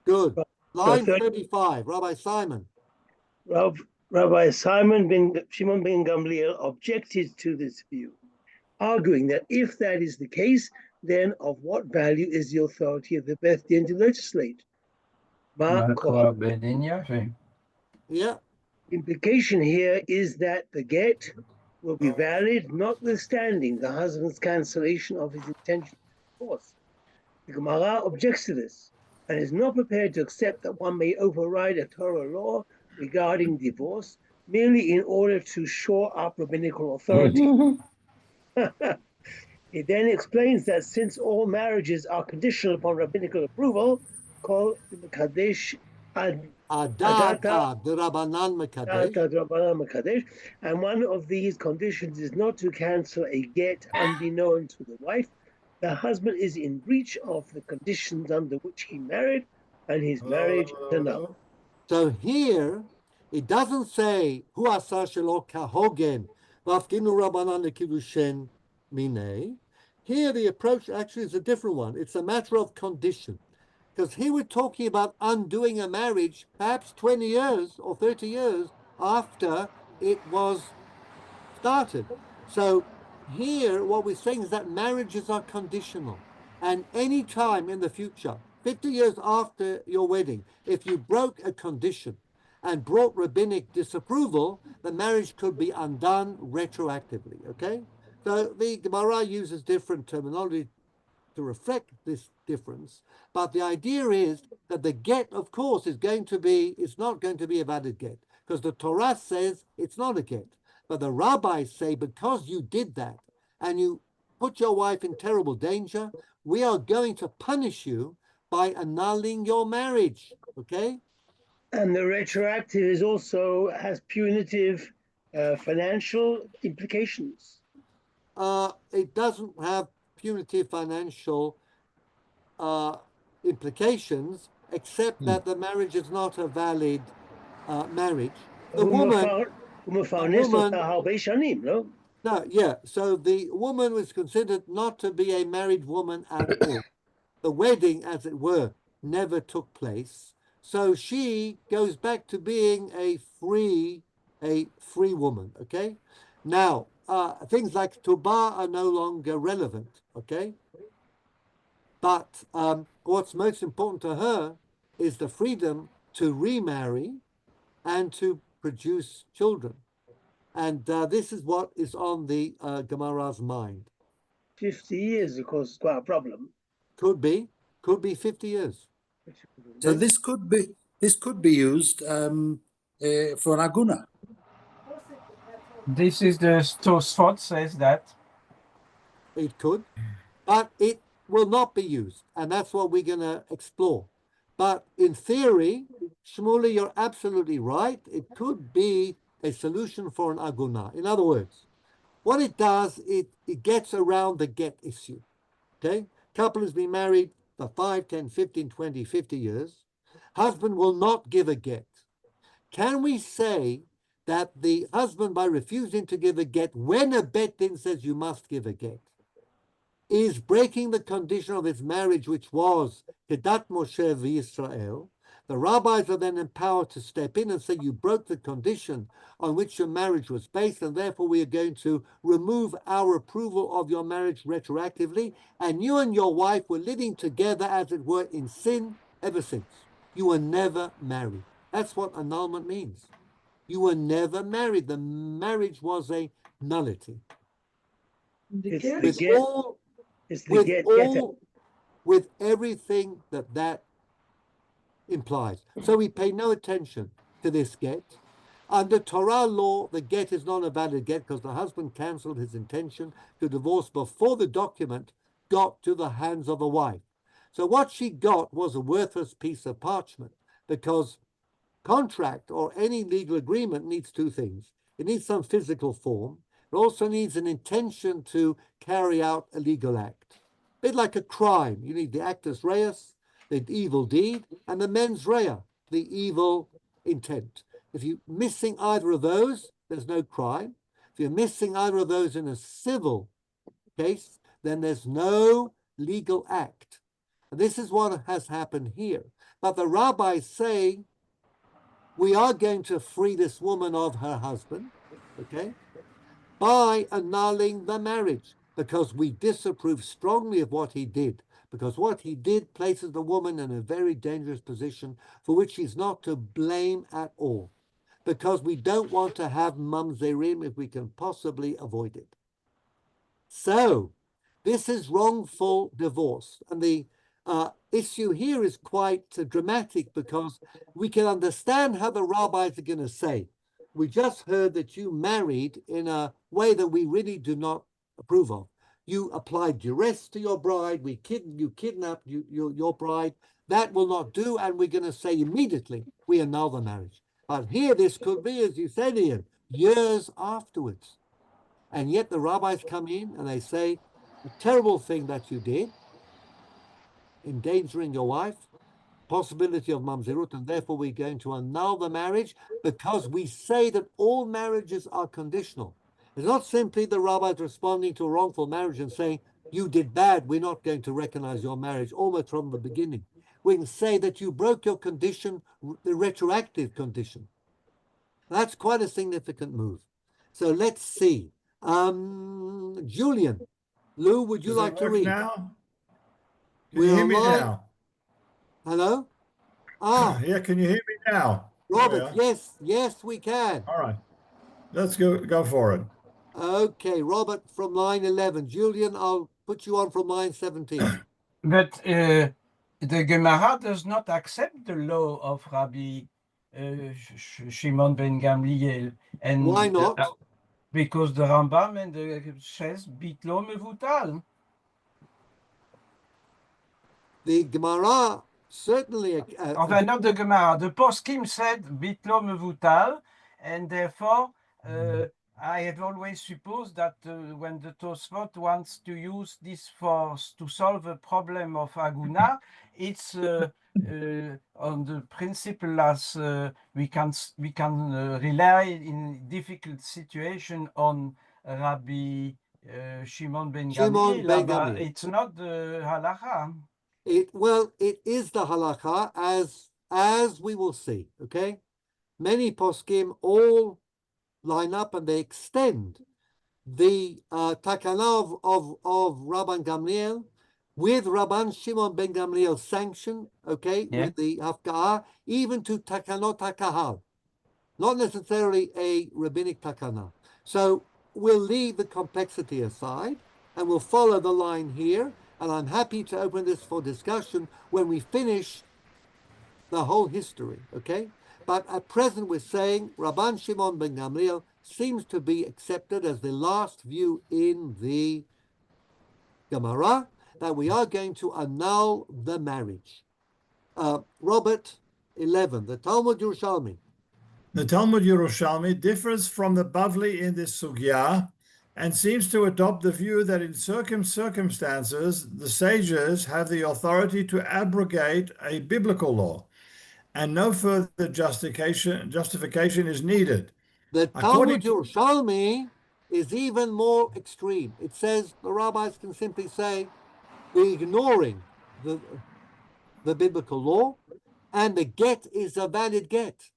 Good. Line 35, Rabbi Simon. Rabbi Shimon ben Gamliel objected to this view, arguing that if that is the case, then of what value is the authority of the Beth Din to legislate? Yeah. Implication here is that the get will be valid, notwithstanding the husband's cancellation of his intention to divorce. The Gemara objects to this and is not prepared to accept that one may override a Torah law regarding divorce merely in order to shore up rabbinical authority. It then explains that since all marriages are conditional upon rabbinical approval, called Mekadesh Adata, the Rabbanan Mekadesh, and one of these conditions is not to cancel a get unbeknown to the wife, the husband is in breach of the conditions under which he married, and his marriage is annulled. So here, it doesn't say, Hu asar shelo kahogen, v'afkinu rabbanan lekidushen minei. Here, the approach actually is a different one. It's a matter of condition. Because here we're talking about undoing a marriage perhaps 20 years or 30 years after it was started. So here, what we're saying is that marriages are conditional. And any time in the future, 50 years after your wedding, if you broke a condition and brought rabbinic disapproval, the marriage could be undone retroactively, okay? So the Gemara uses different terminology to reflect this difference, but the idea is that the get, of course, it's not going to be a valid get, because the Torah says it's not a get. But the rabbis say, because you did that and you put your wife in terrible danger, we are going to punish you by annulling your marriage, okay? And the retroactive is also has punitive financial implications. It doesn't have punitive financial implications, except that the marriage is not a valid marriage. The woman, so the woman was considered not to be a married woman at all. The wedding, as it were, never took place. So she goes back to being a free woman, okay? Now, things like Tubah are no longer relevant, okay? But what's most important to her is the freedom to remarry and to produce children. And this is what is on the Gemara's mind. 50 years, of course, is quite a problem. Could be 50 years. So this could be used for an aguna. This is the Tosfot says that. It could, but it will not be used, and that's what we're going to explore. But in theory, Shmuley, you're absolutely right. It could be a solution for an aguna. In other words, what it does, it gets around the get issue. Okay? Couple has been married for 5, 10, 15, 20, 50 years. Husband will not give a get. Can we say that the husband, by refusing to give a get, when a bet din says you must give a get, is breaking the condition of his marriage, which was Kedat Moshe v'Yisrael? The rabbis are then empowered to step in and say, you broke the condition on which your marriage was based, and therefore we are going to remove our approval of your marriage retroactively, and you and your wife were living together, as it were, in sin ever since. You were never married. That's what annulment means. You were never married. The marriage was a nullity. With everything that implies. So we pay no attention to this get. Under Torah law, the get is not a valid get because the husband cancelled his intention to divorce before the document got to the hands of the wife. So what she got was a worthless piece of parchment, because contract or any legal agreement needs two things. It needs some physical form. It also needs an intention to carry out a legal act. A bit like a crime. You need the actus reus, the evil deed, and the mens rea, the evil intent. If you're missing either of those, there's no crime. If you're missing either of those in a civil case, then there's no legal act. And this is what has happened here. But the rabbis say, we are going to free this woman of her husband, okay, by annulling the marriage, because we disapprove strongly of what he did, because what he did places the woman in a very dangerous position for which she's not to blame at all, because we don't want to have mamzerim if we can possibly avoid it. So this is wrongful divorce, and the issue here is quite dramatic, because we can understand how the rabbis are going to say, we just heard that you married in a way that we really do not approve of. You applied duress to your bride, you kidnapped your bride. That will not do, and we're going to say immediately we annul the marriage. But here this could be, as you said, Ian, years afterwards. And yet the rabbis come in and they say, the terrible thing that you did, endangering your wife, possibility of mamzerut, and therefore we're going to annul the marriage, because we say that all marriages are conditional. It's not simply the rabbis responding to a wrongful marriage and saying, you did bad, we're not going to recognize your marriage, almost from the beginning. We can say that you broke your condition, the retroactive condition. That's quite a significant move. So let's see. Julian, Lou, would you like to read? Now? Can you hear me now? Hello? Ah. Yeah, can you hear me now? Robert, yes, we can. All right. Let's go for it. Okay, Robert from line 11. Julian, I'll put you on from line 17. But the Gemara does not accept the law of Rabbi Shimon ben Gamliel. And why not? Because the Rambam and the says bitlo mevutal. The Gemara certainly. Enfin, not the Gemara. The poskim said bitlo mevutal, and therefore I had always supposed that when the Tosfot wants to use this force to solve a problem of Aguna, it's on the principle as we can rely in difficult situation on Rabbi Shimon ben Gamliel. It's not the halacha. It is the halacha, as we will see. Okay, many poskim all line up and they extend the takana of Rabban Gamliel with Rabban Shimon ben Gamliel's sanction, okay, with the hafka'ah, even to takanot hakahal, not necessarily a rabbinic takana. So we'll leave the complexity aside and we'll follow the line here, and I'm happy to open this for discussion when we finish the whole history, okay? But at present, we're saying Rabban Shimon ben Gamliel seems to be accepted as the last view in the Gemara, that we are going to annul the marriage. Robert, 11, the Talmud Yerushalmi. The Talmud Yerushalmi differs from the Bavli in this sugya and seems to adopt the view that in certain circumstances, the sages have the authority to abrogate a biblical law, and no further justification is needed. The Talmud Yerushalmi is even more extreme. It says the rabbis can simply say, we're ignoring the biblical law, and the get is a valid get.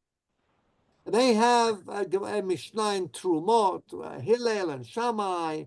They have a Mishnah in Trumot, Hillel and Shammai.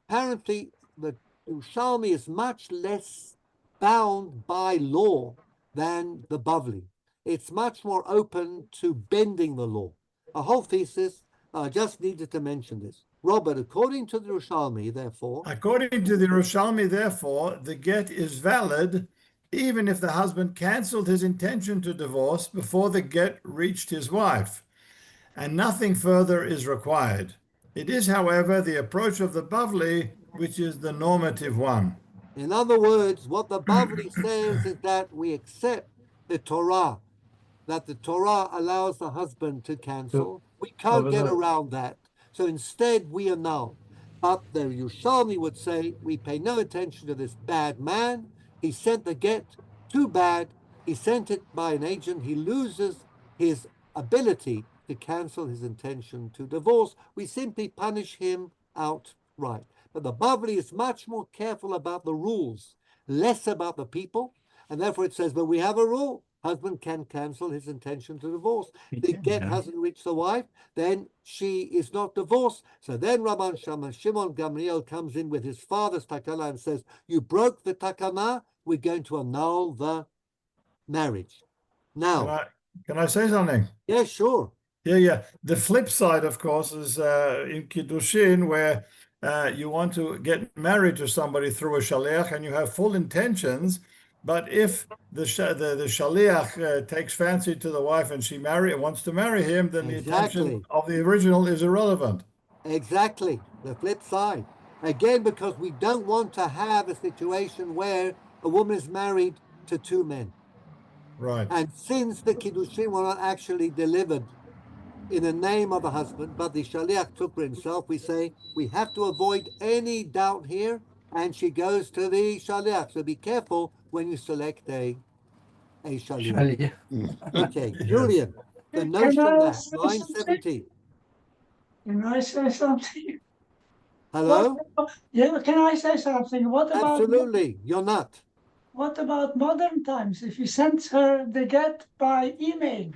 Apparently, the Yerushalmi is much less bound by law than the Bavli. It's much more open to bending the law. A whole thesis, I just needed to mention this. Robert, according to the Yerushalmi, therefore... According to the Yerushalmi, therefore, the get is valid even if the husband cancelled his intention to divorce before the get reached his wife, and nothing further is required. It is, however, the approach of the Bavli which is the normative one. In other words, what the Bavli says is that we accept the Torah, that the Torah allows the husband to cancel. We can't get around that. So instead, we annul. But the Yerushalmi would say, we pay no attention to this bad man. He sent the get, too bad. He sent it by an agent. He loses his ability to cancel his intention to divorce. We simply punish him outright. But the Bavli is much more careful about the rules, less about the people. And therefore it says, but we have a rule. Husband can cancel his intention to divorce. The get hasn't reached the wife, then she is not divorced. So then Rabban Shimon Gamliel comes in with his father's takana and says, you broke the takana, we're going to annul the marriage. Now, can I say something? Yeah, sure. Yeah. The flip side, of course, is in Kiddushin, where you want to get married to somebody through a shaliach and you have full intentions. But if the shaliach takes fancy to the wife and she wants to marry him, then the intention of the original is irrelevant. Exactly. The flip side. Again, because we don't want to have a situation where a woman is married to two men. Right. And since the Kiddushin were not actually delivered in the name of the husband, but the shaliach took for himself, we say we have to avoid any doubt here, and she goes to the shaliach. So be careful when you select a shaliach. Okay, Julian, the notion that, line 17. Can I say something? Hello? Yeah, can I say something? What about Absolutely, you're not. What about modern times? If you send her the get by email.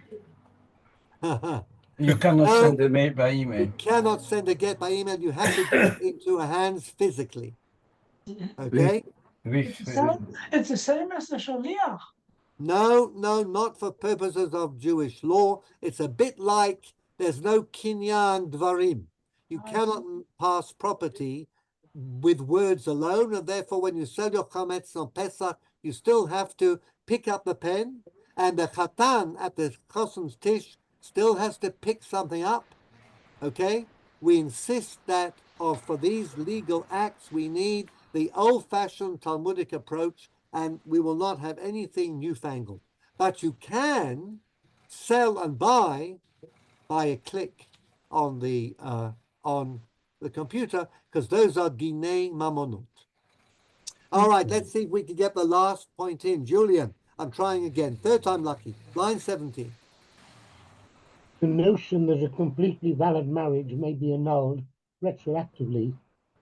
You cannot send a mail by email. You cannot send a get by email. You have to give it into her hands physically. Okay? It's the same as the shaliach. No, not for purposes of Jewish law. It's a bit like there's no kinyan dvarim. You cannot pass property with words alone, and therefore when you sell your chametz on Pesach, you still have to pick up the pen, and the chatan at the chosen's tish still has to pick something up. Okay? We insist that for these legal acts, we need the old-fashioned Talmudic approach, and we will not have anything newfangled. But you can sell and buy by a click on the computer, because those are ginei mamonot. All right, let's see if we can get the last point in. Julian, I'm trying again. Third time lucky. Line 17. The notion that a completely valid marriage may be annulled retroactively,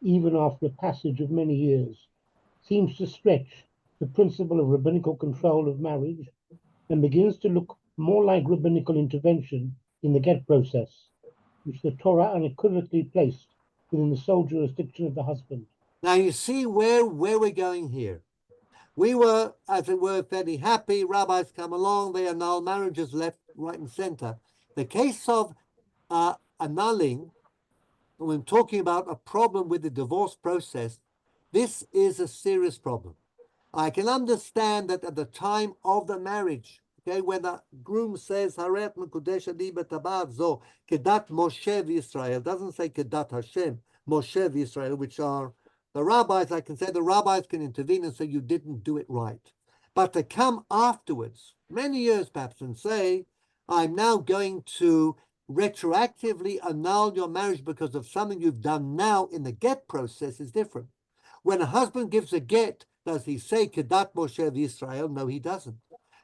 even after a passage of many years, seems to stretch the principle of rabbinical control of marriage and begins to look more like rabbinical intervention in the get process, which the Torah unequivocally placed within the sole jurisdiction of the husband. Now you see where we're going here. We were, as it were, fairly happy. Rabbis come along, they annul marriages left, right, and center. The case of annulling, when talking about a problem with the divorce process, this is a serious problem. I can understand that at the time of the marriage, okay, when the groom says, Haret Mekudesh Adi B'Tabad Zo, Kedat Moshe v'Yisrael, doesn't say Kedat Hashem, Moshe v'Yisrael, which are the rabbis. I can say the rabbis can intervene and say you didn't do it right. But to come afterwards, many years perhaps, and say, I'm now going to retroactively annul your marriage because of something you've done now in the get process is different. When a husband gives a get, does he say Kedat Moshe v'Yisrael? No, he doesn't.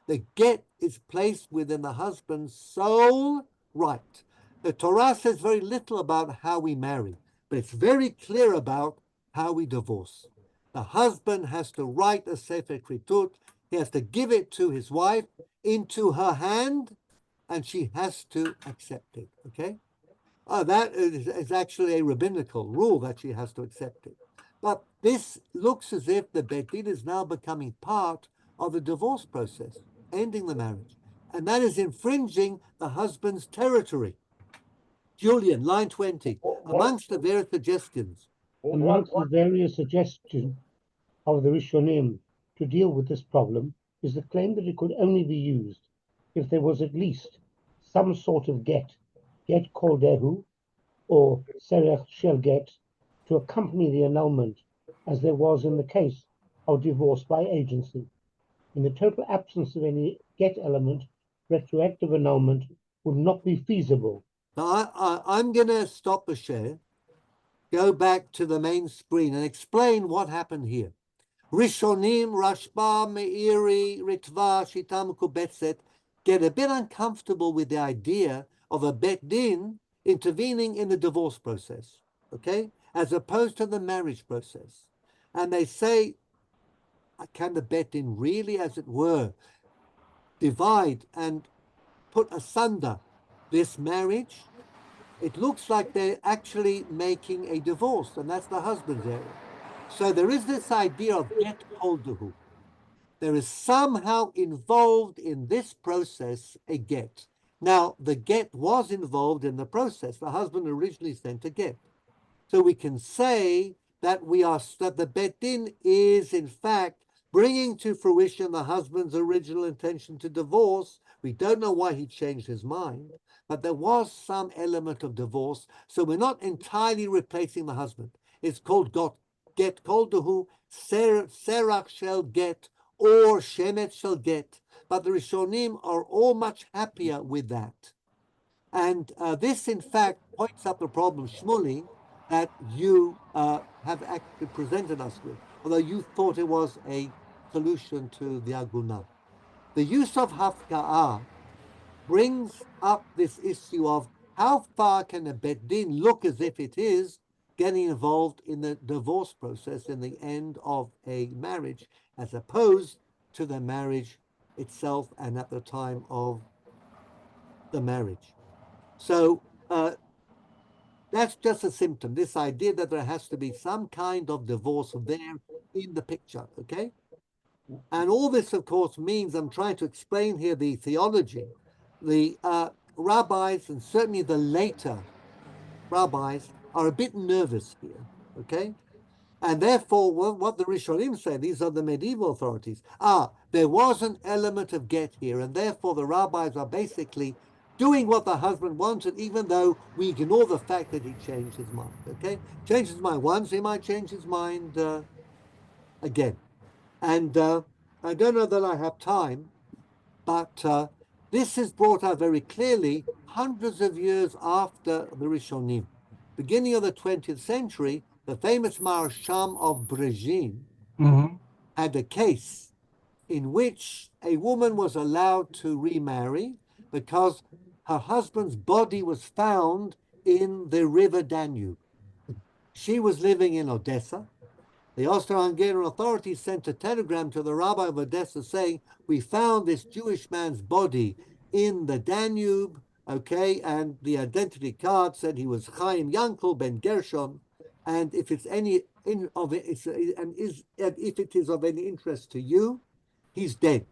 The get is placed within the husband's sole right. The Torah says very little about how we marry, but it's very clear about how we divorce. The husband has to write a Sefer Kritut. He has to give it to his wife into her hand, and she has to accept it. Okay? That is actually a rabbinical rule that she has to accept it. But this looks as if the Beit Din is now becoming part of the divorce process, ending the marriage. And that is infringing the husband's territory. Julian, line 20. Amongst the various suggestions. Amongst the various suggestions of the Rishonim to deal with this problem is the claim that it could only be used if there was at least some sort of get kol dehu, or serech shel get, to accompany the annulment, as there was in the case of divorce by agency. In the total absence of any get element, retroactive annulment would not be feasible. Now, I'm going to stop the share, go back to the main screen, and explain what happened here. Rishonim, Rashba, Meiri, Ritva, Shita Mekubetzet get a bit uncomfortable with the idea of a bet din intervening in the divorce process, okay, as opposed to the marriage process. And they say, can the bet din really, as it were, divide and put asunder this marriage? It looks like they're actually making a divorce, and that's the husband's area. So there is this idea of get kol dehu. There is somehow involved in this process a get. Now, the get was involved in the process. The husband originally sent a get. So we can say that that the bet din is, in fact, bringing to fruition the husband's original intention to divorce. We don't know why he changed his mind, but there was some element of divorce. So we're not entirely replacing the husband. It's called get kol dehu, serach shel get, or shemet shel get. But the Rishonim are all much happier with that. And this, in fact, points up the problem, Shmuley, that you have actually presented us with, although you thought it was a solution to the Agunah. The use of hafka'ah brings up this issue of how far can a bet din look as if it is getting involved in the divorce process in the end of a marriage, as opposed to the marriage itself and at the time of the marriage. So that's just a symptom, this idea that there has to be some kind of divorce there in the picture, okay? And all this, of course, means, I'm trying to explain here the theology. The rabbis, and certainly the later rabbis, are a bit nervous here, okay? And therefore, what the Rishonim say, these are the medieval authorities, there was an element of get here, and therefore the rabbis are basically doing what the husband wanted, even though we ignore the fact that he changed his mind, okay? Changed his mind once, he might change his mind again. And I don't know that I have time, but this is brought out very clearly hundreds of years after the Rishonim. Beginning of the 20th century, the famous Marsham of Brezhin had a case in which a woman was allowed to remarry because her husband's body was found in the river Danube. She was living in Odessa. The Austro-Hungarian authorities sent a telegram to the rabbi of Odessa saying, we found this Jewish man's body in the Danube, okay, and the identity card said he was Chaim Yankel ben Gershon, and if it's if it is of any interest to you, he's dead.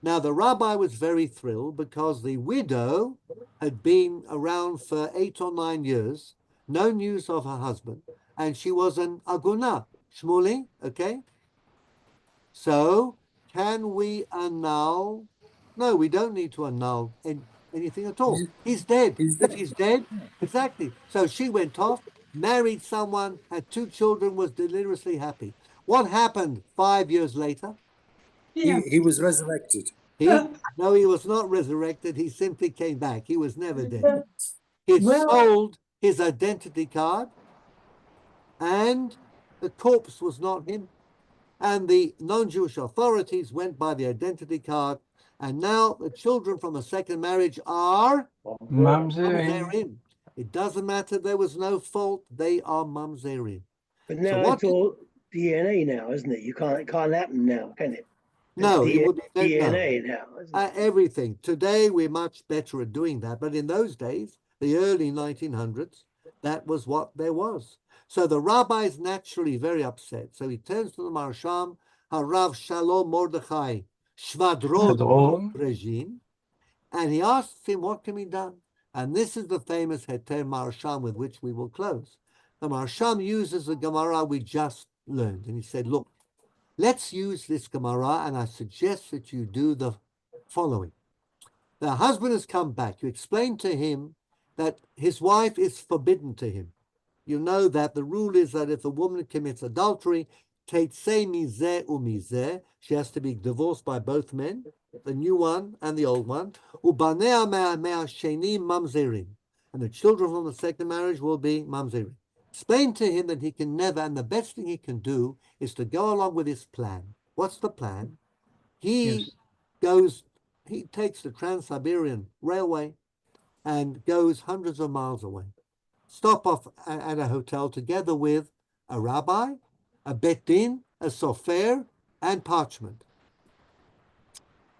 Now, the rabbi was very thrilled because the widow had been around for 8 or 9 years, no news of her husband, and she was an agunah, Shmuley, okay? So, can we annul? No, we don't need to annul anything at all. He's dead. If he's dead, exactly. So she went off, married someone, had 2 children, was deliriously happy. What happened 5 years later? He was resurrected. No, he was not resurrected. He simply came back. He was never dead. He sold his identity card, and the corpse was not him. And the non-Jewish authorities went by the identity card, and now the children from a second marriage are mamzerim. It doesn't matter. There was no fault. They are mamzerim. But now it's all DNA now, isn't it? It can't happen now, can it? No, it would be DNA now. Everything. Today, we're much better at doing that. But in those days, the early 1900s, that was what there was. So the rabbi is naturally very upset. So he turns to the Marsham, Harav Shalom Mordechai Shvadron Brezhin, and he asks him what can be done. And this is the famous Heter Marsham with which we will close. The Marsham uses the Gemara we just learned. And he said, look, Let's use this Gemara, and I suggest that you do the following. The husband has come back. You explain to him that his wife is forbidden to him. You know that the rule is that if a woman commits adultery, teitzei mizeh umizeh, she has to be divorced by both men, the new one and the old one. Ubanea me'asheni mamzerim, and the children from the second marriage will be mamzerim. Explain to him that he can never, and the best thing he can do is to go along with his plan. What's the plan? He takes the Trans-Siberian Railway and goes hundreds of miles away. Stop off at a hotel together with a rabbi, a bet din, a sofer, and parchment.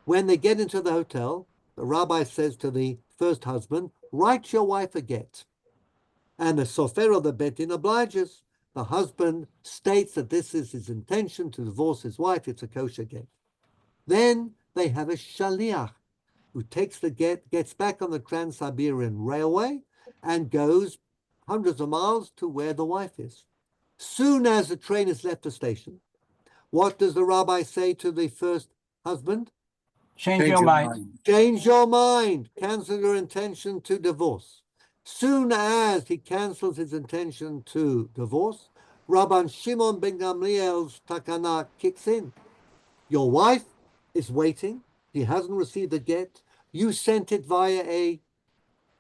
When they get into the hotel, the rabbi says to the first husband, write your wife a get. And the sofer of the bet din obliges. The husband states that this is his intention to divorce his wife. It's a kosher get. Then they have a shaliach who takes the get, gets back on the Trans-Siberian Railway, and goes hundreds of miles to where the wife is. Soon as the train has left the station, what does the rabbi say to the first husband? Change your mind. Change your mind. Cancel your intention to divorce. Soon as he cancels his intention to divorce, Rabban Shimon ben Gamliel's takana kicks in. Your wife is waiting. He hasn't received the get. You sent it via a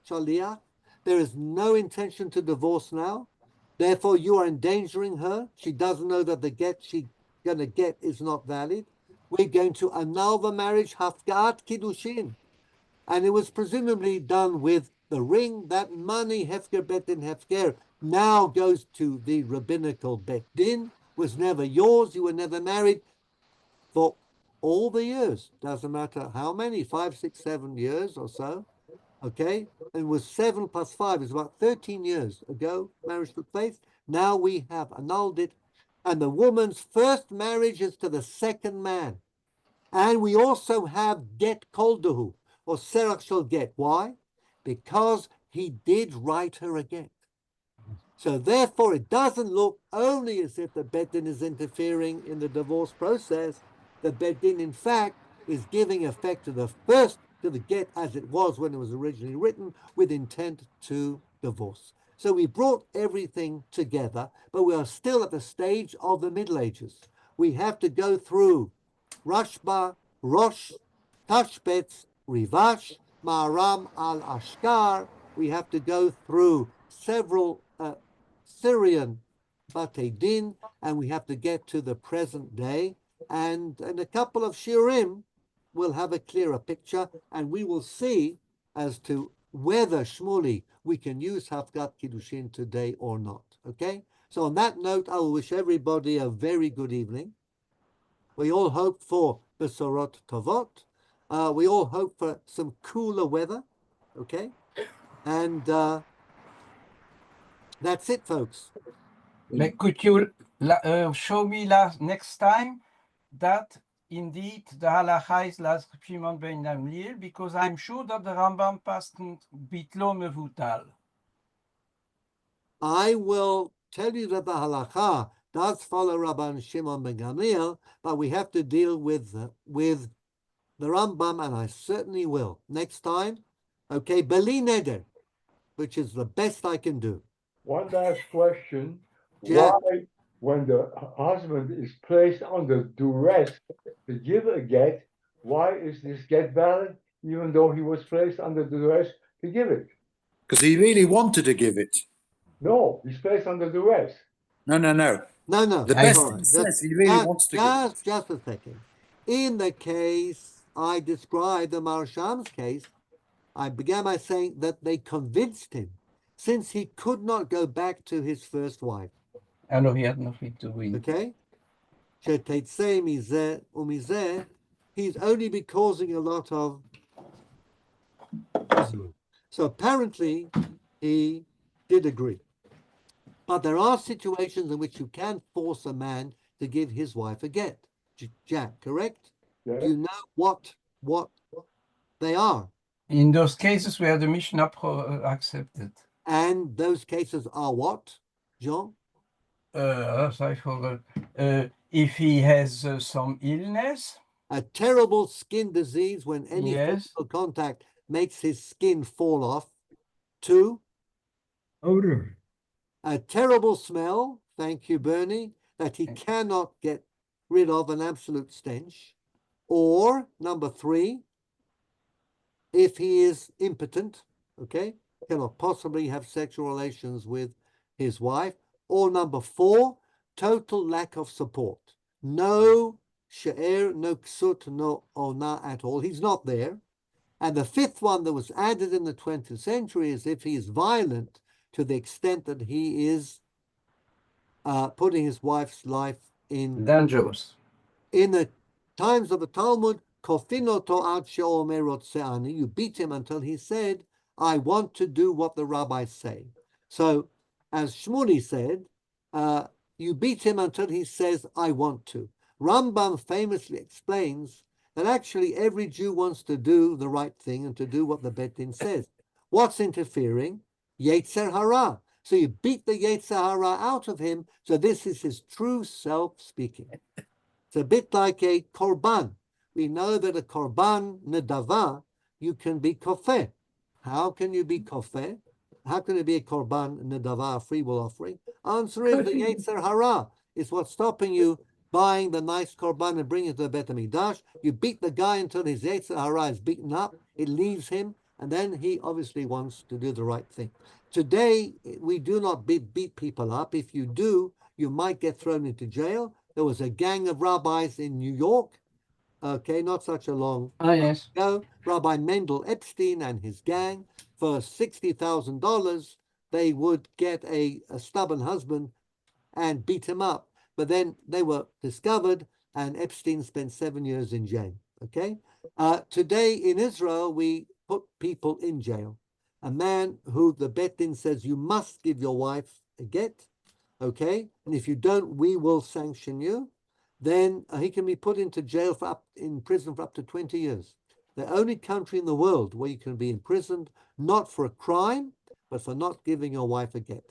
shaliach. There is no intention to divorce now. Therefore, you are endangering her. She doesn't know that the get she's going to get is not valid. We're going to annul the marriage, hafgaat kiddushin. And it was presumably done with the ring. That money, hefker bet din hefker, now goes to the rabbinical bet din, was never yours. You were never married for all the years. Doesn't matter how many, 5, 6, 7 years or so. Okay, and it was 7 plus 5 is about 13 years ago. Marriage took place. Now we have annulled it, and the woman's first marriage is to the second man. And we also have get koldahu, or serach shel get. Why? Because he did write her a get. So therefore, it doesn't look only as if the bet din is interfering in the divorce process. The bet din, in fact, is giving effect to the get as it was when it was originally written, with intent to divorce. So we brought everything together, but we are still at the stage of the Middle Ages. We have to go through Rashba, Rosh, Tashbetz, Rivash, Maharam al-Ashkar. We have to go through several Syrian Batei Din, and we have to get to the present day. And in a couple of Shiurim, we'll have a clearer picture, and we will see as to whether Shmuli we can use Hafgat Kiddushin today or not. Okay? So on that note, I will wish everybody a very good evening. We all hope for Besorot Tovot. We all hope for some cooler weather. Okay? And that's it, folks. But could you show me next time that indeed the halacha is las Shimon ben Gamliel, because I'm sure that the Rambam passed bitlo mevutal. I will tell you that the halacha does follow Rabban Shimon ben Gamliel, but we have to deal with the Rambam, and I certainly will next time. Okay, Beli Neder, which is the best I can do. One last question. Yeah. Why, when the husband is placed under duress to give a get, why is this get valid, even though he was placed under duress to give it? Because he really wanted to give it. No, he's placed under duress. No. No. The best thing says he really wants to give it. Just a second. In the case I described, the Marsham's case, I began by saying that they convinced him, since he could not go back to his first wife. I know he had nothing to win. Okay? He's only be causing a lot of misery. So apparently he did agree. But there are situations in which you can force a man to give his wife a get. Jack, correct? Yeah. Do you know what they are? In those cases where the Mishnah accepted. And those cases are what, John? I forgot. If he has some illness. A terrible skin disease when any Yes. physical contact makes his skin fall off. 2. Odor. A terrible smell, thank you, Bernie, that he cannot get rid of, an absolute stench. Or number 3, if he is impotent, okay, cannot possibly have sexual relations with his wife. Or number 4, total lack of support. No she'er, no ksut, no ona at all. He's not there. And the 5th one that was added in the 20th century is if he is violent to the extent that he is putting his wife's life in dangerous. In the times of the Talmud, kofinoto ad she'omer rotzeani, you beat him until he said, I want to do what the rabbis say. So, as Shmuley said, you beat him until he says, I want to. Rambam famously explains that actually every Jew wants to do the right thing and to do what the Bet Din says. What's interfering? Yetzer hara. So you beat the Yetzer hara out of him, so this is his true self speaking. It's a bit like a korban. We know that a korban nedava, you can be kofeh. How can you be kofeh? How can it be a korban nedava, a free will offering? Answer is the Yetzer hara is what's stopping you buying the nice korban and bringing it to the Bet HaMikdash. You beat the guy until his Yetzer hara is beaten up. It leaves him, and then he obviously wants to do the right thing. Today, we do not beat people up. If you do, you might get thrown into jail. There was a gang of rabbis in New York, okay, not such a long time ago. Rabbi Mendel Epstein and his gang, for $60,000, they would get a stubborn husband and beat him up. But then they were discovered, and Epstein spent 7 years in jail, okay? Today in Israel, we put people in jail. A man who the Bet Din says you must give your wife a get, okay, and if you don't, we will sanction you. Then he can be put into jail in prison for up to 20 years. The only country in the world where you can be imprisoned, not for a crime, but for not giving your wife a get.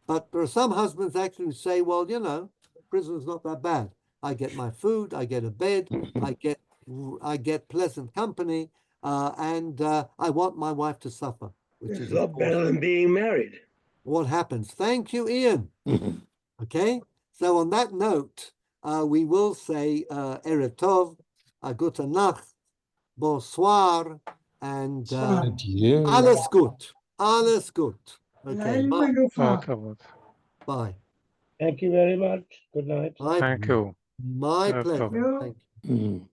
But there are some husbands actually who say, well, you know, prison's not that bad. I get my food, I get a bed, I get pleasant company, and I want my wife to suffer, which is a lot better than being married. What happens? Thank you, Ian. Okay, so on that note, we will say Erev Tov, Gute Nacht, Bonsoir, and alles gut. Alles gut. Okay, bye. Bye. Thank you very much. Good night. My pleasure. Thank you.